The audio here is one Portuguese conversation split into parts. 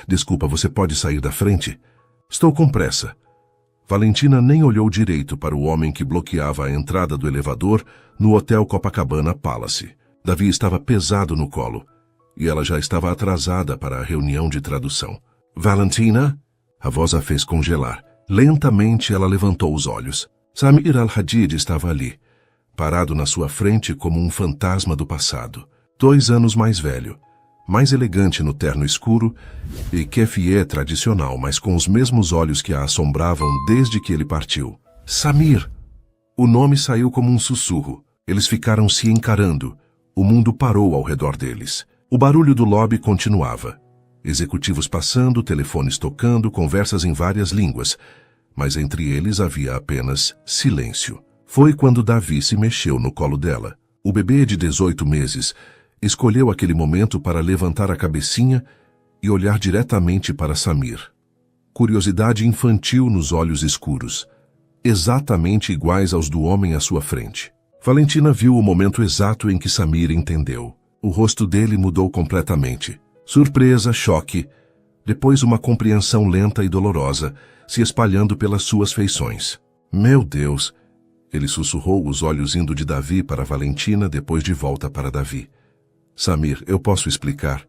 Desculpa, você pode sair da frente? Estou com pressa. Valentina nem olhou direito para o homem que bloqueava a entrada do elevador no Hotel Copacabana Palace. Davi estava pesado no colo, e ela já estava atrasada para a reunião de tradução. Valentina? A voz a fez congelar. Lentamente ela levantou os olhos. Samir Al-Hadid estava ali, parado na sua frente como um fantasma do passado. 2 anos mais velho, mais elegante no terno escuro e keffieh tradicional, mas com os mesmos olhos que a assombravam desde que ele partiu. Samir! O nome saiu como um sussurro. Eles ficaram se encarando. O mundo parou ao redor deles. O barulho do lobby continuava. Executivos passando, telefones tocando, conversas em várias línguas. Mas entre eles havia apenas silêncio. Foi quando Davi se mexeu no colo dela. O bebê de 18 meses escolheu aquele momento para levantar a cabecinha e olhar diretamente para Samir. Curiosidade infantil nos olhos escuros, exatamente iguais aos do homem à sua frente. Valentina viu o momento exato em que Samir entendeu. O rosto dele mudou completamente. Surpresa, choque, depois uma compreensão lenta e dolorosa, se espalhando pelas suas feições. Meu Deus! Ele sussurrou, os olhos indo de Davi para Valentina, depois de volta para Davi. Samir, eu posso explicar.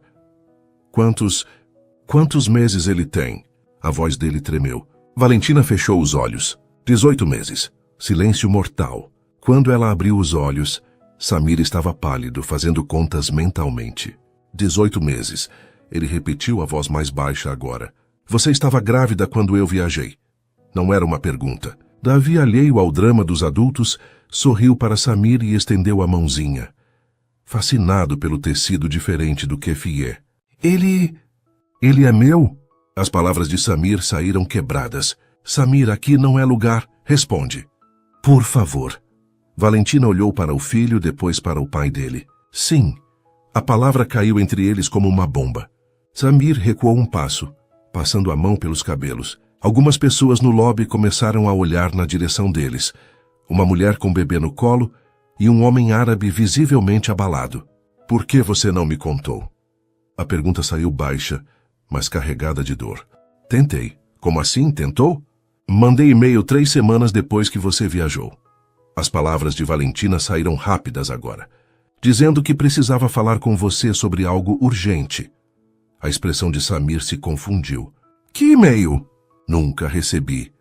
Quantos meses ele tem? A voz dele tremeu. Valentina fechou os olhos. 18 meses. Silêncio mortal. Quando ela abriu os olhos, Samir estava pálido, fazendo contas mentalmente. 18 meses. Ele repetiu a voz mais baixa agora. Você estava grávida quando eu viajei. Não era uma pergunta. Davi, alheio ao drama dos adultos, sorriu para Samir e estendeu a mãozinha, fascinado pelo tecido diferente do keffieh. Ele é meu? As palavras de Samir saíram quebradas. Samir, aqui não é lugar. Responde. Por favor. Valentina olhou para o filho, depois para o pai dele. Sim. A palavra caiu entre eles como uma bomba. Samir recuou um passo, passando a mão pelos cabelos. Algumas pessoas no lobby começaram a olhar na direção deles. Uma mulher com bebê no colo e um homem árabe visivelmente abalado. Por que você não me contou? A pergunta saiu baixa, mas carregada de dor. Tentei. Como assim? Tentou? Mandei e-mail 3 semanas depois que você viajou. As palavras de Valentina saíram rápidas agora, dizendo que precisava falar com você sobre algo urgente. A expressão de Samir se confundiu. Que e-mail? Nunca recebi.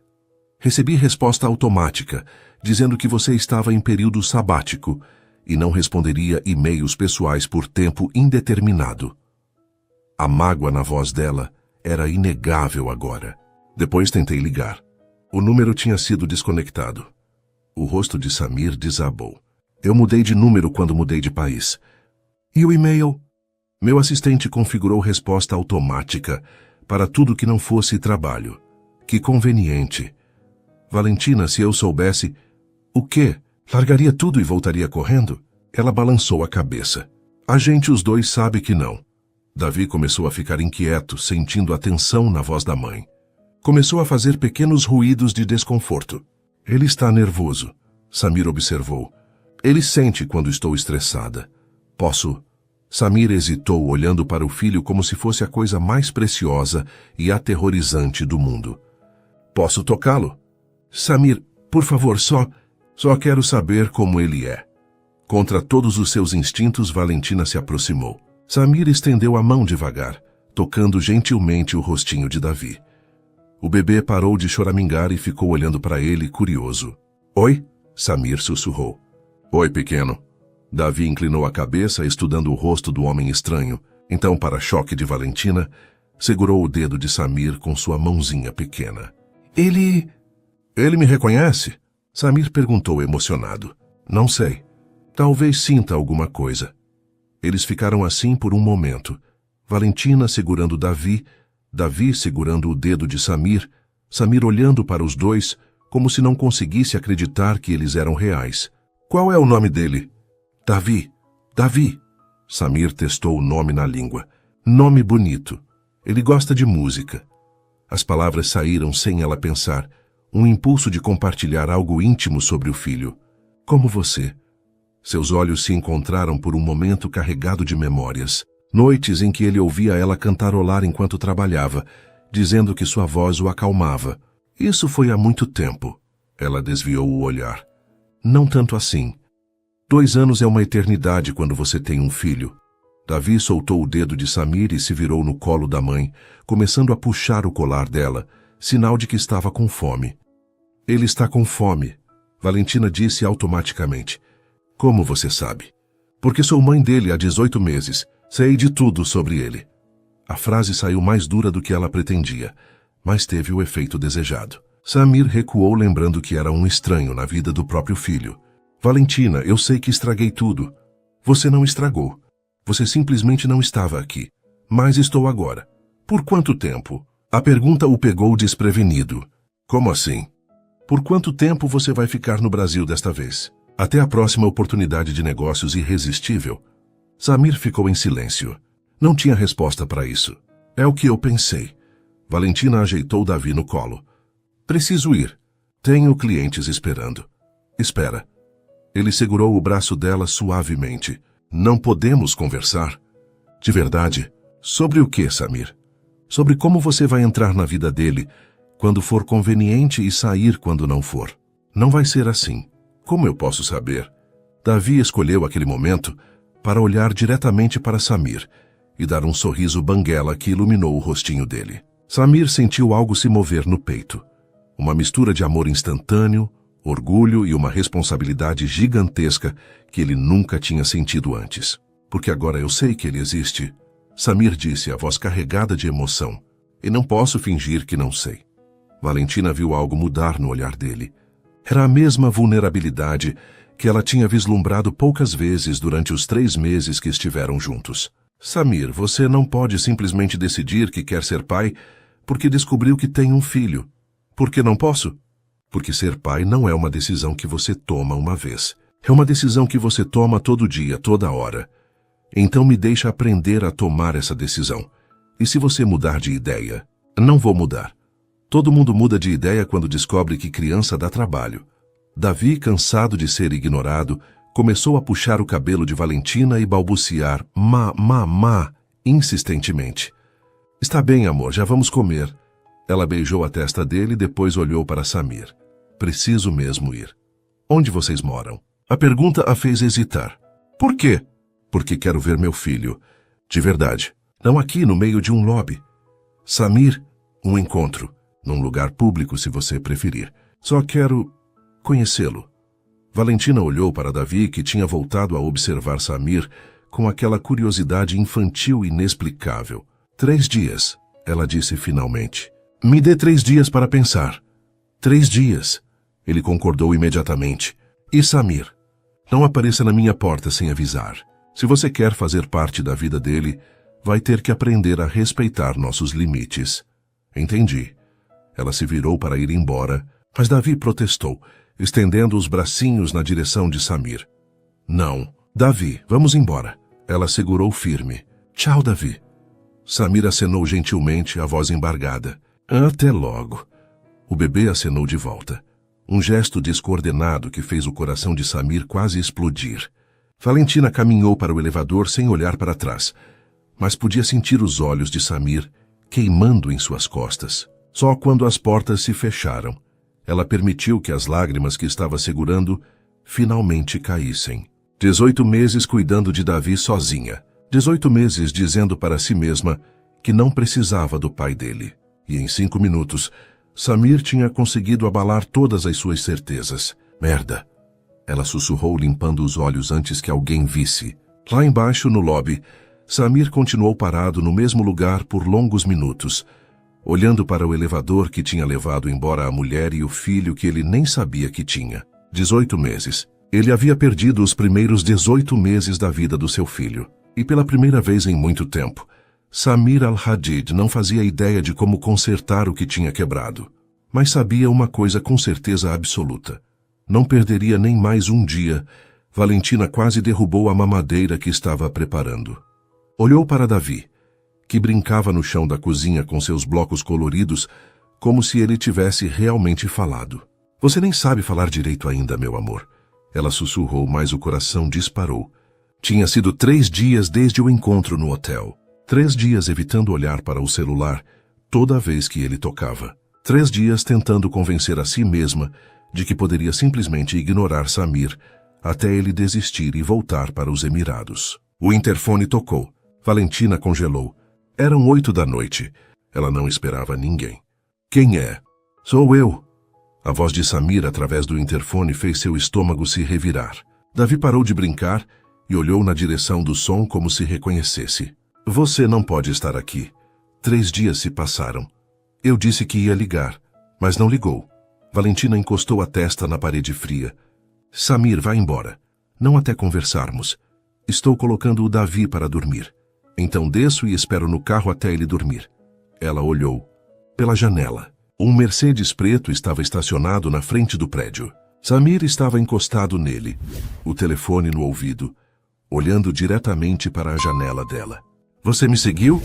Recebi resposta automática, dizendo que você estava em período sabático e não responderia e-mails pessoais por tempo indeterminado. A mágoa na voz dela era inegável agora. Depois tentei ligar. O número tinha sido desconectado. O rosto de Samir desabou. Eu mudei de número quando mudei de país. E o e-mail? Meu assistente configurou resposta automática para tudo que não fosse trabalho. Que conveniente. Valentina, se eu soubesse... O quê? Largaria tudo e voltaria correndo? Ela balançou a cabeça. A gente os dois sabe que não. Davi começou a ficar inquieto, sentindo a tensão na voz da mãe. Começou a fazer pequenos ruídos de desconforto. Ele está nervoso, Samir observou. Ele sente quando estou estressada. Posso... Samir hesitou, olhando para o filho como se fosse a coisa mais preciosa e aterrorizante do mundo. Posso tocá-lo? Samir, por favor, só quero saber como ele é. Contra todos os seus instintos, Valentina se aproximou. Samir estendeu a mão devagar, tocando gentilmente o rostinho de Davi. O bebê parou de choramingar e ficou olhando para ele, curioso. Oi? Samir sussurrou. Oi, pequeno. Davi inclinou a cabeça, estudando o rosto do homem estranho. Então, para choque de Valentina, segurou o dedo de Samir com sua mãozinha pequena. Ele me reconhece? Samir perguntou emocionado. Não sei. Talvez sinta alguma coisa. Eles ficaram assim por um momento. Valentina segurando Davi, Davi segurando o dedo de Samir, Samir olhando para os dois como se não conseguisse acreditar que eles eram reais. Qual é o nome dele? Davi. Davi. Samir testou o nome na língua. Nome bonito. Ele gosta de música. As palavras saíram sem ela pensar. Um impulso de compartilhar algo íntimo sobre o filho. Como você. Seus olhos se encontraram por um momento carregado de memórias. Noites em que ele ouvia ela cantarolar enquanto trabalhava, dizendo que sua voz o acalmava. Isso foi há muito tempo. Ela desviou o olhar. Não tanto assim. 2 anos é uma eternidade quando você tem um filho. Davi soltou o dedo de Samir e se virou no colo da mãe, começando a puxar o colar dela, sinal de que estava com fome. Ele está com fome, Valentina disse automaticamente. Como você sabe? Porque sou mãe dele há 18 meses. Sei de tudo sobre ele. A frase saiu mais dura do que ela pretendia, mas teve o efeito desejado. Samir recuou, lembrando que era um estranho na vida do próprio filho. Valentina, eu sei que estraguei tudo. Você não estragou. Você simplesmente não estava aqui. Mas estou agora. Por quanto tempo? A pergunta o pegou desprevenido. Como assim? Por quanto tempo você vai ficar no Brasil desta vez? Até a próxima oportunidade de negócios irresistível? Samir ficou em silêncio. Não tinha resposta para isso. É o que eu pensei. Valentina ajeitou Davi no colo. Preciso ir. Tenho clientes esperando. Espera. Ele segurou o braço dela suavemente. Não podemos conversar? De verdade? Sobre o que, Samir? Sobre como você vai entrar na vida dele quando for conveniente e sair quando não for. Não vai ser assim. Como eu posso saber? Davi escolheu aquele momento para olhar diretamente para Samir e dar um sorriso banguela que iluminou o rostinho dele. Samir sentiu algo se mover no peito. Uma mistura de amor instantâneo, orgulho e uma responsabilidade gigantesca que ele nunca tinha sentido antes. Porque agora eu sei que ele existe, Samir disse, a voz carregada de emoção. E não posso fingir que não sei. Valentina viu algo mudar no olhar dele. Era a mesma vulnerabilidade que ela tinha vislumbrado poucas vezes durante os 3 meses que estiveram juntos. Samir, você não pode simplesmente decidir que quer ser pai porque descobriu que tem um filho. Por que não posso? Porque ser pai não é uma decisão que você toma uma vez. É uma decisão que você toma todo dia, toda hora. Então me deixa aprender a tomar essa decisão. E se você mudar de ideia? Não vou mudar. Todo mundo muda de ideia quando descobre que criança dá trabalho. Davi, cansado de ser ignorado, começou a puxar o cabelo de Valentina e balbuciar má, insistentemente. Está bem, amor, já vamos comer. Ela beijou a testa dele e depois olhou para Samir. Preciso mesmo ir. Onde vocês moram? A pergunta a fez hesitar. Por quê? Porque quero ver meu filho. De verdade. Não aqui no meio de um lobby. Samir, um encontro. Num lugar público, se você preferir. Só quero conhecê-lo. Valentina olhou para Davi, que tinha voltado a observar Samir com aquela curiosidade infantil inexplicável. 3 dias, ela disse finalmente. Me dê 3 dias para pensar. 3 dias. Ele concordou imediatamente. E Samir, não apareça na minha porta sem avisar. Se você quer fazer parte da vida dele, vai ter que aprender a respeitar nossos limites. Entendi. Ela se virou para ir embora, mas Davi protestou, estendendo os bracinhos na direção de Samir. Não. Davi, vamos embora. Ela segurou firme. Tchau, Davi. Samir acenou gentilmente, a voz embargada. Até logo. O bebê acenou de volta. Um gesto descoordenado que fez o coração de Samir quase explodir. Valentina caminhou para o elevador sem olhar para trás, mas podia sentir os olhos de Samir queimando em suas costas. Só quando as portas se fecharam, ela permitiu que as lágrimas que estava segurando finalmente caíssem. 18 meses cuidando de Davi sozinha. 18 meses dizendo para si mesma que não precisava do pai dele. E em 5 minutos, Samir tinha conseguido abalar todas as suas certezas. Merda! Ela sussurrou, limpando os olhos antes que alguém visse. Lá embaixo, no lobby, Samir continuou parado no mesmo lugar por longos minutos, olhando para o elevador que tinha levado embora a mulher e o filho que ele nem sabia que tinha. 18 meses. Ele havia perdido os primeiros 18 meses da vida do seu filho. E pela primeira vez em muito tempo, Samir al-Hadid não fazia ideia de como consertar o que tinha quebrado. Mas sabia uma coisa com certeza absoluta. Não perderia nem mais um dia. Valentina quase derrubou a mamadeira que estava preparando. Olhou para Davi, que brincava no chão da cozinha com seus blocos coloridos, como se ele tivesse realmente falado. Você nem sabe falar direito ainda, meu amor. Ela sussurrou, mas o coração disparou. Tinha sido 3 dias desde o encontro no hotel. 3 dias evitando olhar para o celular toda vez que ele tocava. 3 dias tentando convencer a si mesma de que poderia simplesmente ignorar Samir até ele desistir e voltar para os Emirados. O interfone tocou. Valentina congelou. Eram 8 da noite. Ela não esperava ninguém. Quem é? Sou eu. A voz de Samir através do interfone fez seu estômago se revirar. Davi parou de brincar e olhou na direção do som como se reconhecesse. Você não pode estar aqui. 3 dias se passaram. Eu disse que ia ligar, mas não ligou. Valentina encostou a testa na parede fria. Samir, vá embora. Não até conversarmos. Estou colocando o Davi para dormir. Então desço e espero no carro até ele dormir. Ela olhou. Pela janela. Um Mercedes preto estava estacionado na frente do prédio. Samir estava encostado nele, o telefone no ouvido, olhando diretamente para a janela dela. Você me seguiu?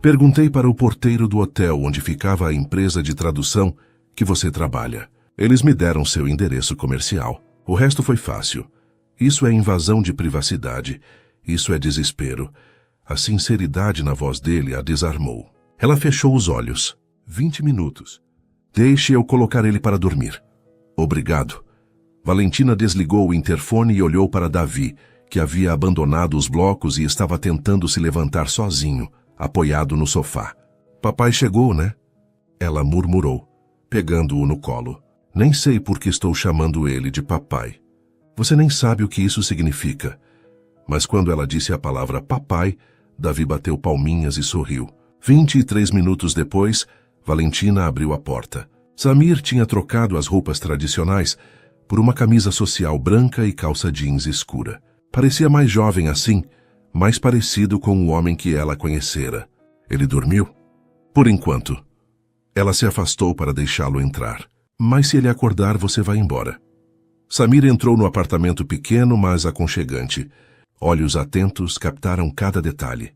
Perguntei para o porteiro do hotel onde ficava a empresa de tradução que você trabalha. Eles me deram seu endereço comercial. O resto foi fácil. Isso é invasão de privacidade. Isso é desespero. A sinceridade na voz dele a desarmou. Ela fechou os olhos. 20 minutos. Deixe eu colocar ele para dormir. Obrigado. Valentina desligou o interfone e olhou para Davi, que havia abandonado os blocos e estava tentando se levantar sozinho, apoiado no sofá. Papai chegou, né? Ela murmurou, pegando-o no colo. Nem sei por que estou chamando ele de papai. Você nem sabe o que isso significa. Mas quando ela disse a palavra papai, Davi bateu palminhas e sorriu. 23 minutos depois, Valentina abriu a porta. Samir tinha trocado as roupas tradicionais por uma camisa social branca e calça jeans escura. Parecia mais jovem assim, mais parecido com o homem que ela conhecera. Ele dormiu? Por enquanto. Ela se afastou para deixá-lo entrar. Mas se ele acordar, você vai embora. Samir entrou no apartamento pequeno, mas aconchegante. Olhos atentos captaram cada detalhe.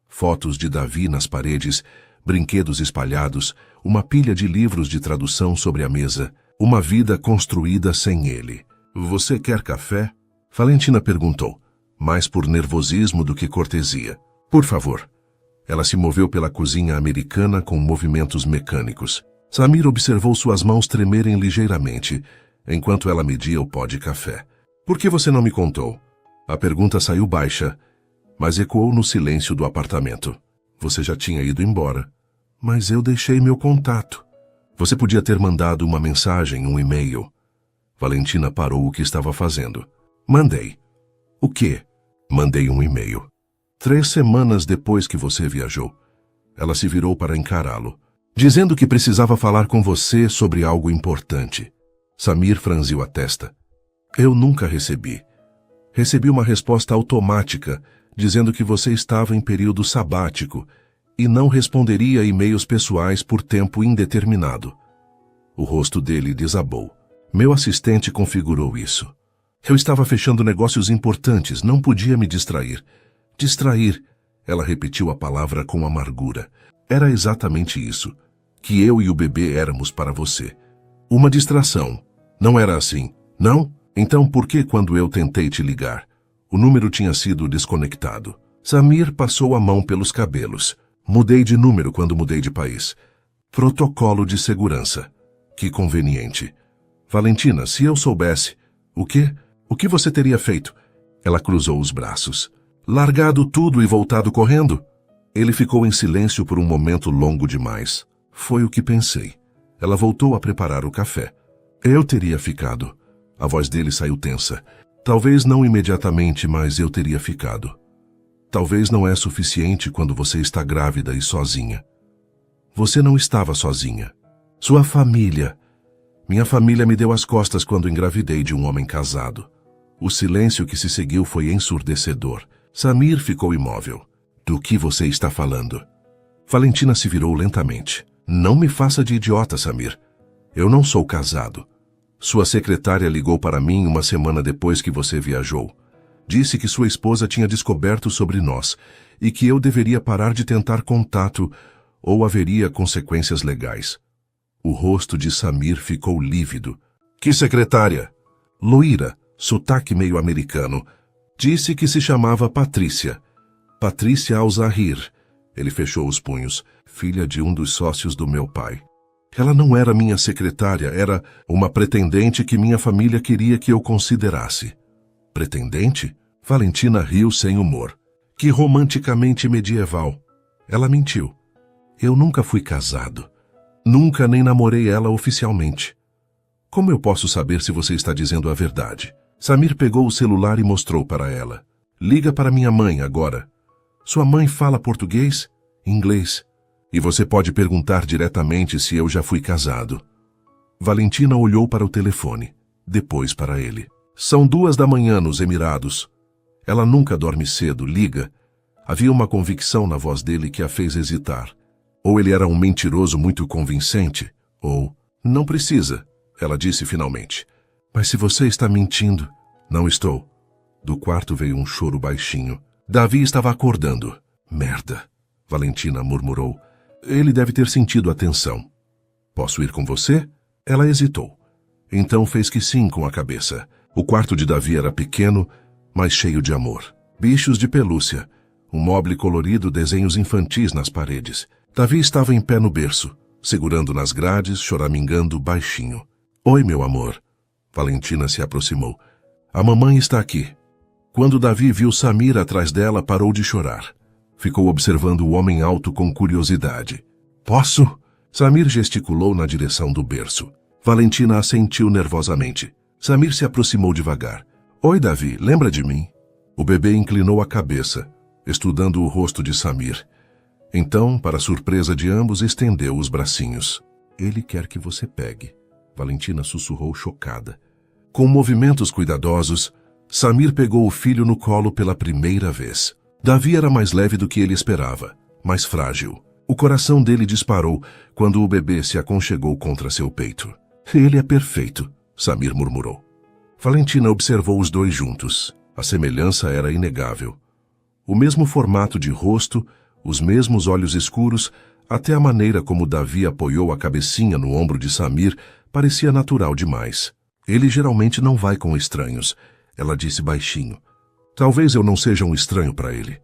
Fotos de Davi nas paredes, brinquedos espalhados, uma pilha de livros de tradução sobre a mesa, uma vida construída sem ele. Você quer café? Valentina perguntou, mais por nervosismo do que cortesia. Por favor. Ela se moveu pela cozinha americana com movimentos mecânicos. Samir observou suas mãos tremerem ligeiramente, enquanto ela media o pó de café. Por que você não me contou? A pergunta saiu baixa, mas ecoou no silêncio do apartamento. Você já tinha ido embora. Mas eu deixei meu contato. Você podia ter mandado uma mensagem, um e-mail. Valentina parou o que estava fazendo. Mandei. O quê? Mandei um e-mail. 3 semanas depois que você viajou. Ela se virou para encará-lo, dizendo que precisava falar com você sobre algo importante. Samir franziu a testa. Eu nunca recebi. Recebi uma resposta automática, dizendo que você estava em período sabático e não responderia e-mails pessoais por tempo indeterminado. O rosto dele desabou. Meu assistente configurou isso. Eu estava fechando negócios importantes, não podia me distrair. Distrair, ela repetiu a palavra com amargura. Era exatamente isso, que eu e o bebê éramos para você. Uma distração. Não era assim, não? Então por que quando eu tentei te ligar, o número tinha sido desconectado? Samir passou a mão pelos cabelos. Mudei de número quando mudei de país. Protocolo de segurança. Que conveniente. Valentina, se eu soubesse... O quê? O que você teria feito? Ela cruzou os braços. Largado tudo e voltado correndo? Ele ficou em silêncio por um momento longo demais. Foi o que pensei. Ela voltou a preparar o café. Eu teria ficado. A voz dele saiu tensa. Talvez não imediatamente, mas eu teria ficado. Talvez não é suficiente quando você está grávida e sozinha. Você não estava sozinha. Sua família. Minha família me deu as costas quando engravidei de um homem casado. O silêncio que se seguiu foi ensurdecedor. Samir ficou imóvel. Do que você está falando? Valentina se virou lentamente. Não me faça de idiota, Samir. Eu não sou casado. Sua secretária ligou para mim uma semana depois que você viajou. Disse que sua esposa tinha descoberto sobre nós e que eu deveria parar de tentar contato ou haveria consequências legais. O rosto de Samir ficou lívido. Que secretária? Loira, sotaque meio americano. Disse que se chamava Patrícia. Patrícia Al-Zahir. Ele fechou os punhos. Filha de um dos sócios do meu pai. Ela não era minha secretária, era uma pretendente que minha família queria que eu considerasse. Pretendente? Valentina riu sem humor. Que romanticamente medieval. Ela mentiu. Eu nunca fui casado. Nunca nem namorei ela oficialmente. Como eu posso saber se você está dizendo a verdade? Samir pegou o celular e mostrou para ela. Liga para minha mãe agora. Sua mãe fala português? Inglês. E você pode perguntar diretamente se eu já fui casado. Valentina olhou para o telefone, depois para ele. São 2 da manhã nos Emirados. Ela nunca dorme cedo, liga. Havia uma convicção na voz dele que a fez hesitar. Ou ele era um mentiroso muito convincente, ou... Não precisa, ela disse finalmente. Mas se você está mentindo... Não estou. Do quarto veio um choro baixinho. Davi estava acordando. Merda, Valentina murmurou. Ele deve ter sentido a tensão. Posso ir com você? Ela hesitou. Então fez que sim com a cabeça. O quarto de Davi era pequeno, mas cheio de amor. Bichos de pelúcia, um moble colorido, desenhos infantis nas paredes. Davi estava em pé no berço, segurando nas grades, choramingando baixinho. Oi, meu amor. Valentina se aproximou. A mamãe está aqui. Quando Davi viu Samir atrás dela, parou de chorar. Ficou observando o homem alto com curiosidade. Posso? Samir gesticulou na direção do berço. Valentina assentiu nervosamente. Samir se aproximou devagar. Oi, Davi, lembra de mim? O bebê inclinou a cabeça, estudando o rosto de Samir. Então, para surpresa de ambos, estendeu os bracinhos. Ele quer que você pegue. Valentina sussurrou chocada. Com movimentos cuidadosos, Samir pegou o filho no colo pela primeira vez. Davi era mais leve do que ele esperava, mais frágil. O coração dele disparou quando o bebê se aconchegou contra seu peito. Ele é perfeito, Samir murmurou. Valentina observou os dois juntos. A semelhança era inegável. O mesmo formato de rosto, os mesmos olhos escuros, até a maneira como Davi apoiou a cabecinha no ombro de Samir parecia natural demais. Ele geralmente não vai com estranhos, ela disse baixinho. Talvez eu não seja um estranho para ele.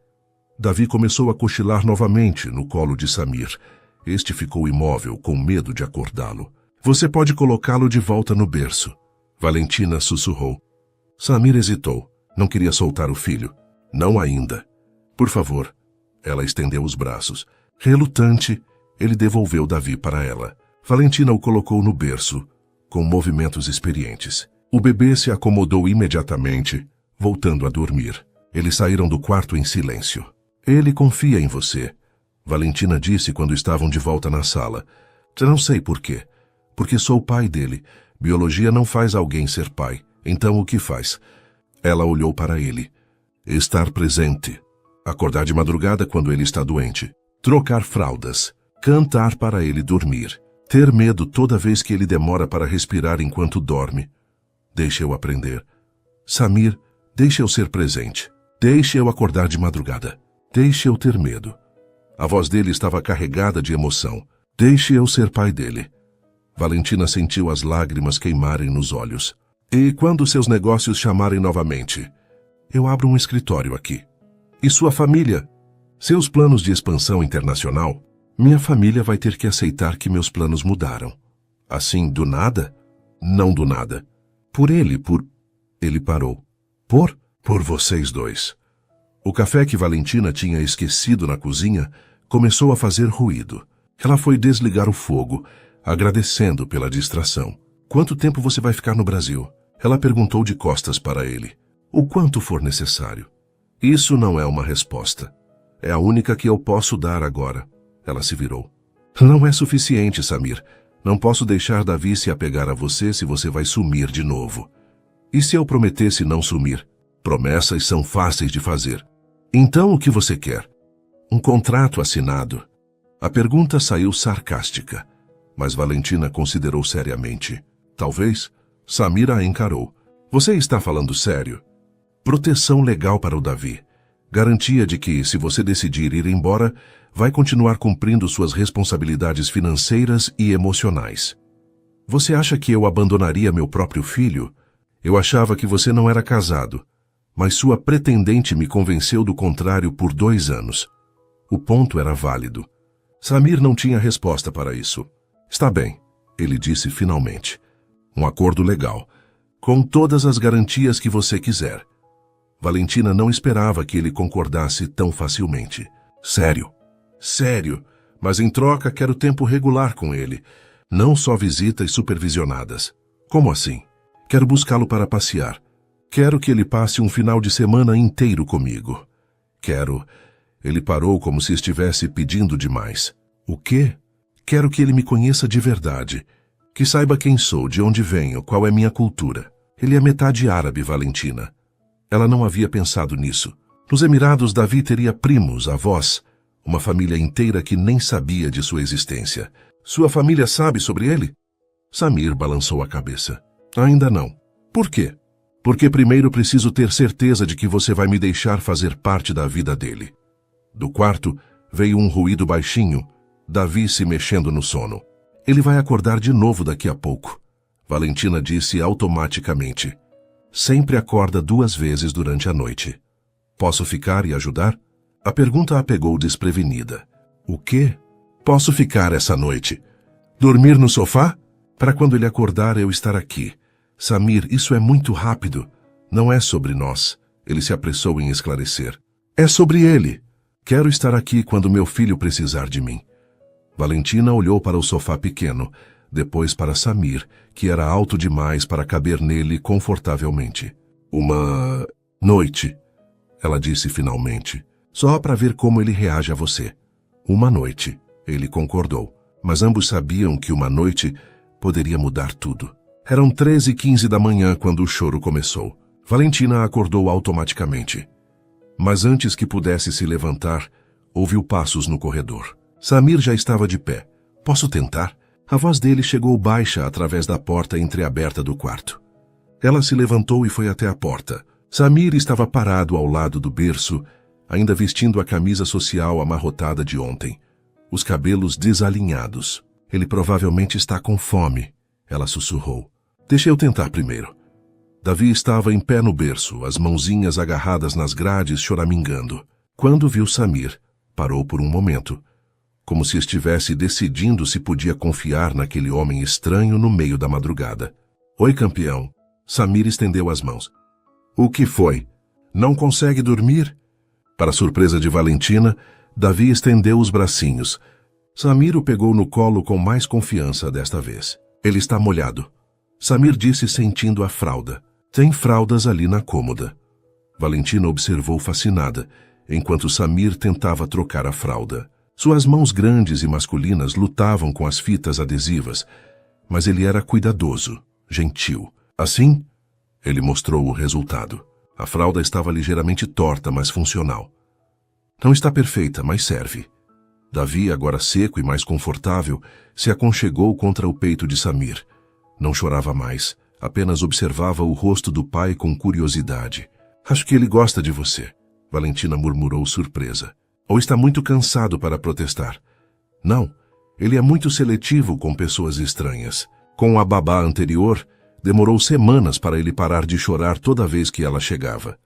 Davi começou a cochilar novamente no colo de Samir. Este ficou imóvel, com medo de acordá-lo. Você pode colocá-lo de volta no berço. Valentina sussurrou. Samir hesitou. Não queria soltar o filho. Não ainda. Por favor. Ela estendeu os braços. Relutante, ele devolveu Davi para ela. Valentina o colocou no berço, com movimentos experientes. O bebê se acomodou imediatamente, voltando a dormir. Eles saíram do quarto em silêncio. Ele confia em você, Valentina disse quando estavam de volta na sala. Não sei por quê. Porque sou o pai dele. Biologia não faz alguém ser pai. Então o que faz? Ela olhou para ele. Estar presente. Acordar de madrugada quando ele está doente. Trocar fraldas. Cantar para ele dormir. Ter medo toda vez que ele demora para respirar enquanto dorme. Deixe eu aprender. Samir, deixe eu ser presente. Deixe eu acordar de madrugada. Deixe eu ter medo. A voz dele estava carregada de emoção. Deixe eu ser pai dele. Valentina sentiu as lágrimas queimarem nos olhos. E quando seus negócios chamarem novamente? Eu abro um escritório aqui. E sua família? Seus planos de expansão internacional? Minha família vai ter que aceitar que meus planos mudaram. Assim, do nada? Não do nada. Por ele, por... Ele parou. Por vocês dois. O café que Valentina tinha esquecido na cozinha começou a fazer ruído. Ela foi desligar o fogo, agradecendo pela distração. Quanto tempo você vai ficar no Brasil? Ela perguntou de costas para ele. O quanto for necessário. Isso não é uma resposta. É a única que eu posso dar agora. Ela se virou. Não é suficiente, Samir. Não posso deixar Davi se apegar a você se você vai sumir de novo. E se eu prometesse não sumir? Promessas são fáceis de fazer. Então o que você quer? Um contrato assinado. A pergunta saiu sarcástica, mas Valentina considerou seriamente. Talvez. Samir a encarou. Você está falando sério? Proteção legal para o Davi. Garantia de que, se você decidir ir embora, vai continuar cumprindo suas responsabilidades financeiras e emocionais. Você acha que eu abandonaria meu próprio filho? Eu achava que você não era casado. mas sua pretendente me convenceu do contrário por 2 anos. O ponto era válido. Samir não tinha resposta para isso. Está bem, ele disse finalmente. Um acordo legal, com todas as garantias que você quiser. Valentina não esperava que ele concordasse tão facilmente. Sério, sério, mas em troca quero tempo regular com ele, não só visitas supervisionadas. Como assim? Quero buscá-lo para passear. Quero que ele passe um final de semana inteiro comigo. Quero... Ele parou como se estivesse pedindo demais. O quê? Quero que ele me conheça de verdade. Que saiba quem sou, de onde venho, qual é minha cultura. Ele é metade árabe, Valentina. Ela não havia pensado nisso. Nos Emirados, Davi teria primos, avós, uma família inteira que nem sabia de sua existência. Sua família sabe sobre ele? Samir balançou a cabeça. Ainda não. Por quê? Porque primeiro preciso ter certeza de que você vai me deixar fazer parte da vida dele. Do quarto veio um ruído baixinho, Davi se mexendo no sono. Ele vai acordar de novo daqui a pouco. Valentina disse automaticamente. Sempre acorda 2 vezes durante a noite. Posso ficar e ajudar? A pergunta a pegou desprevenida. O quê? Posso ficar essa noite? Dormir no sofá? Para quando ele acordar eu estar aqui. Samir, isso é muito rápido. Não é sobre nós. Ele se apressou em esclarecer. É sobre ele. Quero estar aqui quando meu filho precisar de mim. Valentina olhou para o sofá pequeno, depois para Samir, que era alto demais para caber nele confortavelmente. Uma noite, ela disse finalmente, só para ver como ele reage a você. Uma noite, ele concordou, mas ambos sabiam que uma noite poderia mudar tudo. Eram 13h15 da manhã quando o choro começou. Valentina acordou automaticamente. Mas antes que pudesse se levantar, ouviu passos no corredor. Samir já estava de pé. Posso tentar? A voz dele chegou baixa através da porta entreaberta do quarto. Ela se levantou e foi até a porta. Samir estava parado ao lado do berço, ainda vestindo a camisa social amarrotada de ontem, os cabelos desalinhados. Ele provavelmente está com fome, ela sussurrou. Deixa eu tentar primeiro. Davi estava em pé no berço, as mãozinhas agarradas nas grades, choramingando. Quando viu Samir, parou por um momento, como se estivesse decidindo se podia confiar naquele homem estranho no meio da madrugada. Oi, campeão. Samir estendeu as mãos. O que foi? Não consegue dormir? Para surpresa de Valentina, Davi estendeu os bracinhos. Samir o pegou no colo com mais confiança desta vez. Ele está molhado. Samir disse sentindo a fralda. Tem fraldas ali na cômoda. Valentina observou fascinada, enquanto Samir tentava trocar a fralda. Suas mãos grandes e masculinas lutavam com as fitas adesivas, mas ele era cuidadoso, gentil. Assim, ele mostrou o resultado. A fralda estava ligeiramente torta, mas funcional. Não está perfeita, mas serve. Davi, agora seco e mais confortável, se aconchegou contra o peito de Samir. Não chorava mais, apenas observava o rosto do pai com curiosidade. Acho que ele gosta de você, Valentina murmurou surpresa. Ou está muito cansado para protestar. Não, ele é muito seletivo com pessoas estranhas. Com a babá anterior, demorou semanas para ele parar de chorar toda vez que ela chegava.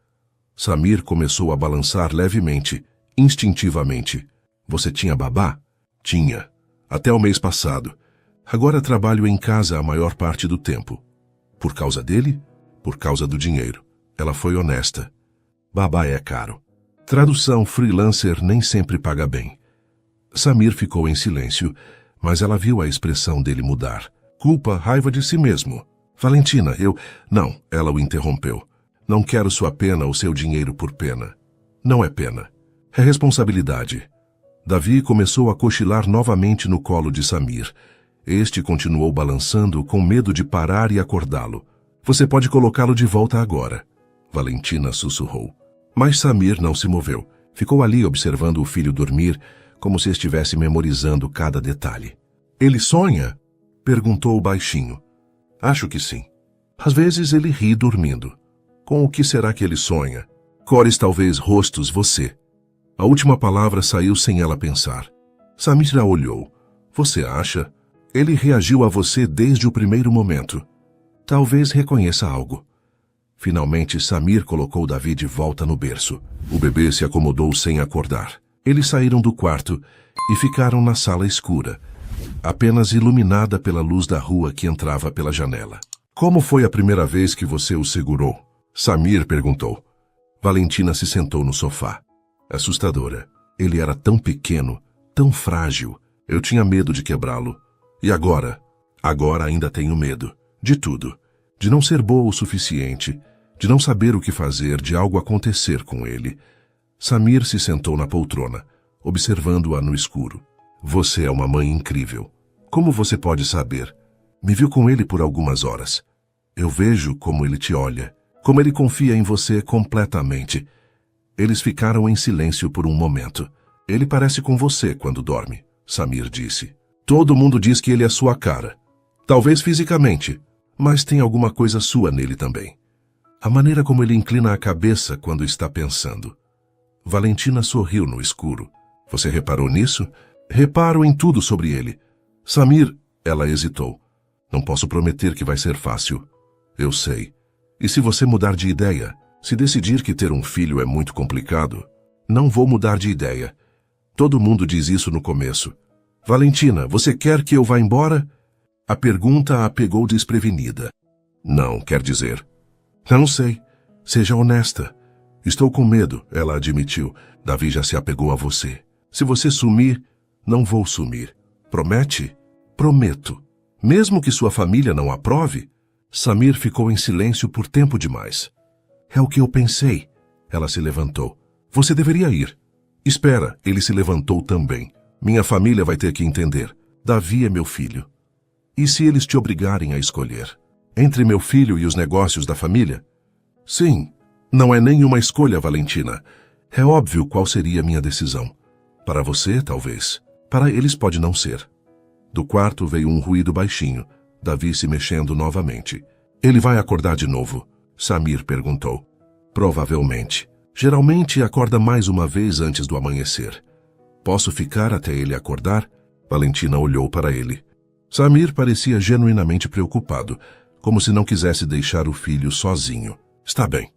Samir começou a balançar levemente, instintivamente. Você tinha babá? Tinha. Até o mês passado. Agora trabalho em casa a maior parte do tempo. Por causa dele? Por causa do dinheiro. Ela foi honesta. Babá é caro. Tradução freelancer nem sempre paga bem. Samir ficou em silêncio, mas ela viu a expressão dele mudar. Culpa, raiva de si mesmo. Valentina, Não, ela o interrompeu. Não quero sua pena ou seu dinheiro por pena. Não é pena. É responsabilidade. Davi começou a cochilar novamente no colo de Samir. Este continuou balançando com medo de parar e acordá-lo. Você pode colocá-lo de volta agora. Valentina sussurrou. Mas Samir não se moveu. Ficou ali observando o filho dormir, como se estivesse memorizando cada detalhe. Ele sonha? Perguntou baixinho. Acho que sim. Às vezes ele ri dormindo. Com o que será que ele sonha? Cores, talvez, rostos, você. A última palavra saiu sem ela pensar. Samir a olhou. Você acha? Ele reagiu a você desde o primeiro momento. Talvez reconheça algo. Finalmente, Samir colocou Davi de volta no berço. O bebê se acomodou sem acordar. Eles saíram do quarto e ficaram na sala escura, apenas iluminada pela luz da rua que entrava pela janela. Como foi a primeira vez que você o segurou? Samir perguntou. Valentina se sentou no sofá. Assustadora. Ele era tão pequeno, tão frágil. Eu tinha medo de quebrá-lo. E agora? Agora ainda tenho medo. De tudo. De não ser boa o suficiente, de não saber o que fazer, de algo acontecer com ele. Samir se sentou na poltrona, observando-a no escuro. Você é uma mãe incrível. Como você pode saber? Me viu com ele por algumas horas. Eu vejo como ele te olha, como ele confia em você completamente. Eles ficaram em silêncio por um momento. Ele parece com você quando dorme, Samir disse. Todo mundo diz que ele é sua cara. Talvez fisicamente, mas tem alguma coisa sua nele também. A maneira como ele inclina a cabeça quando está pensando. Valentina sorriu no escuro. Você reparou nisso? Reparo em tudo sobre ele. Samir, ela hesitou. Não posso prometer que vai ser fácil. Eu sei. E se você mudar de ideia, se decidir que ter um filho é muito complicado, não vou mudar de ideia. Todo mundo diz isso no começo. Valentina, você quer que eu vá embora? A pergunta a pegou desprevenida. Não, quer dizer. Não sei. Seja honesta. Estou com medo, ela admitiu. Davi já se apegou a você. Se você sumir, não vou sumir. Promete? Prometo. Mesmo que sua família não aprove? Samir ficou em silêncio por tempo demais. É o que eu pensei. Ela se levantou. Você deveria ir. Espera, ele se levantou também. Minha família vai ter que entender. Davi é meu filho. E se eles te obrigarem a escolher? Entre meu filho e os negócios da família? Sim, não é nenhuma escolha, Valentina. É óbvio qual seria minha decisão. Para você, talvez. Para eles pode não ser. Do quarto veio um ruído baixinho. Davi se mexendo novamente. Ele vai acordar de novo? Samir perguntou. Provavelmente. Geralmente acorda mais uma vez antes do amanhecer. Posso ficar até ele acordar? Valentina olhou para ele. Samir parecia genuinamente preocupado, como se não quisesse deixar o filho sozinho. Está bem.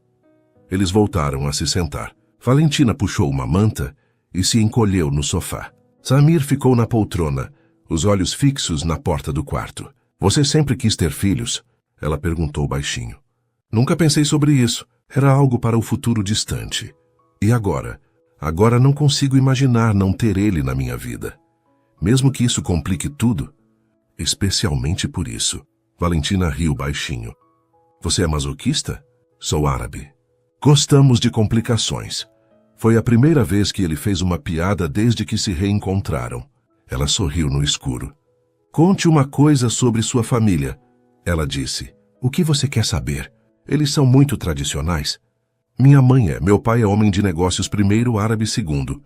Eles voltaram a se sentar. Valentina puxou uma manta e se encolheu no sofá. Samir ficou na poltrona, os olhos fixos na porta do quarto. Você sempre quis ter filhos? Ela perguntou baixinho. Nunca pensei sobre isso. Era algo para o futuro distante. E agora? Agora não consigo imaginar não ter ele na minha vida. Mesmo que isso complique tudo. Especialmente por isso. Valentina riu baixinho. Você é masoquista? Sou árabe. Gostamos de complicações. Foi a primeira vez que ele fez uma piada desde que se reencontraram. Ela sorriu no escuro. Conte uma coisa sobre sua família. Ela disse. O que você quer saber? Eles são muito tradicionais. Minha mãe é, meu pai é homem de negócios primeiro, árabe segundo.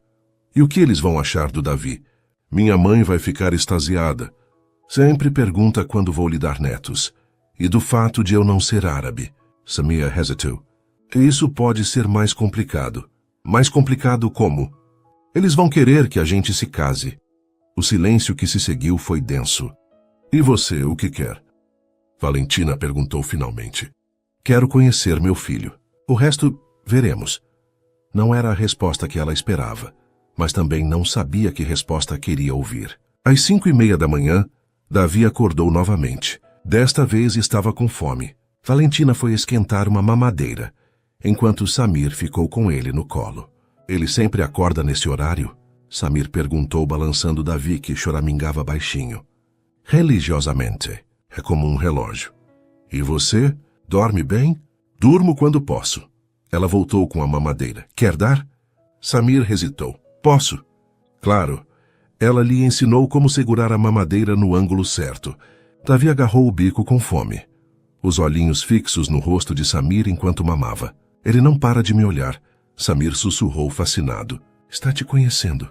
E o que eles vão achar do Davi? Minha mãe vai ficar extasiada. Sempre pergunta quando vou lhe dar netos. E do fato de eu não ser árabe. Samir hesitou. Isso pode ser mais complicado. Mais complicado como? Eles vão querer que a gente se case. O silêncio que se seguiu foi denso. E você, o que quer? Valentina perguntou finalmente. Quero conhecer meu filho. O resto, veremos. Não era a resposta que ela esperava, mas também não sabia que resposta queria ouvir. Às 5:30 da manhã, Davi acordou novamente. Desta vez estava com fome. Valentina foi esquentar uma mamadeira, enquanto Samir ficou com ele no colo. Ele sempre acorda nesse horário? Samir perguntou, balançando Davi, que choramingava baixinho. Religiosamente. É como um relógio. E você? Dorme bem? Durmo quando posso. Ela voltou com a mamadeira. Quer dar? Samir hesitou. Posso. Claro. Ela lhe ensinou como segurar a mamadeira no ângulo certo. Davi agarrou o bico com fome. Os olhinhos fixos no rosto de Samir enquanto mamava. Ele não para de me olhar. Samir sussurrou fascinado. Está te conhecendo.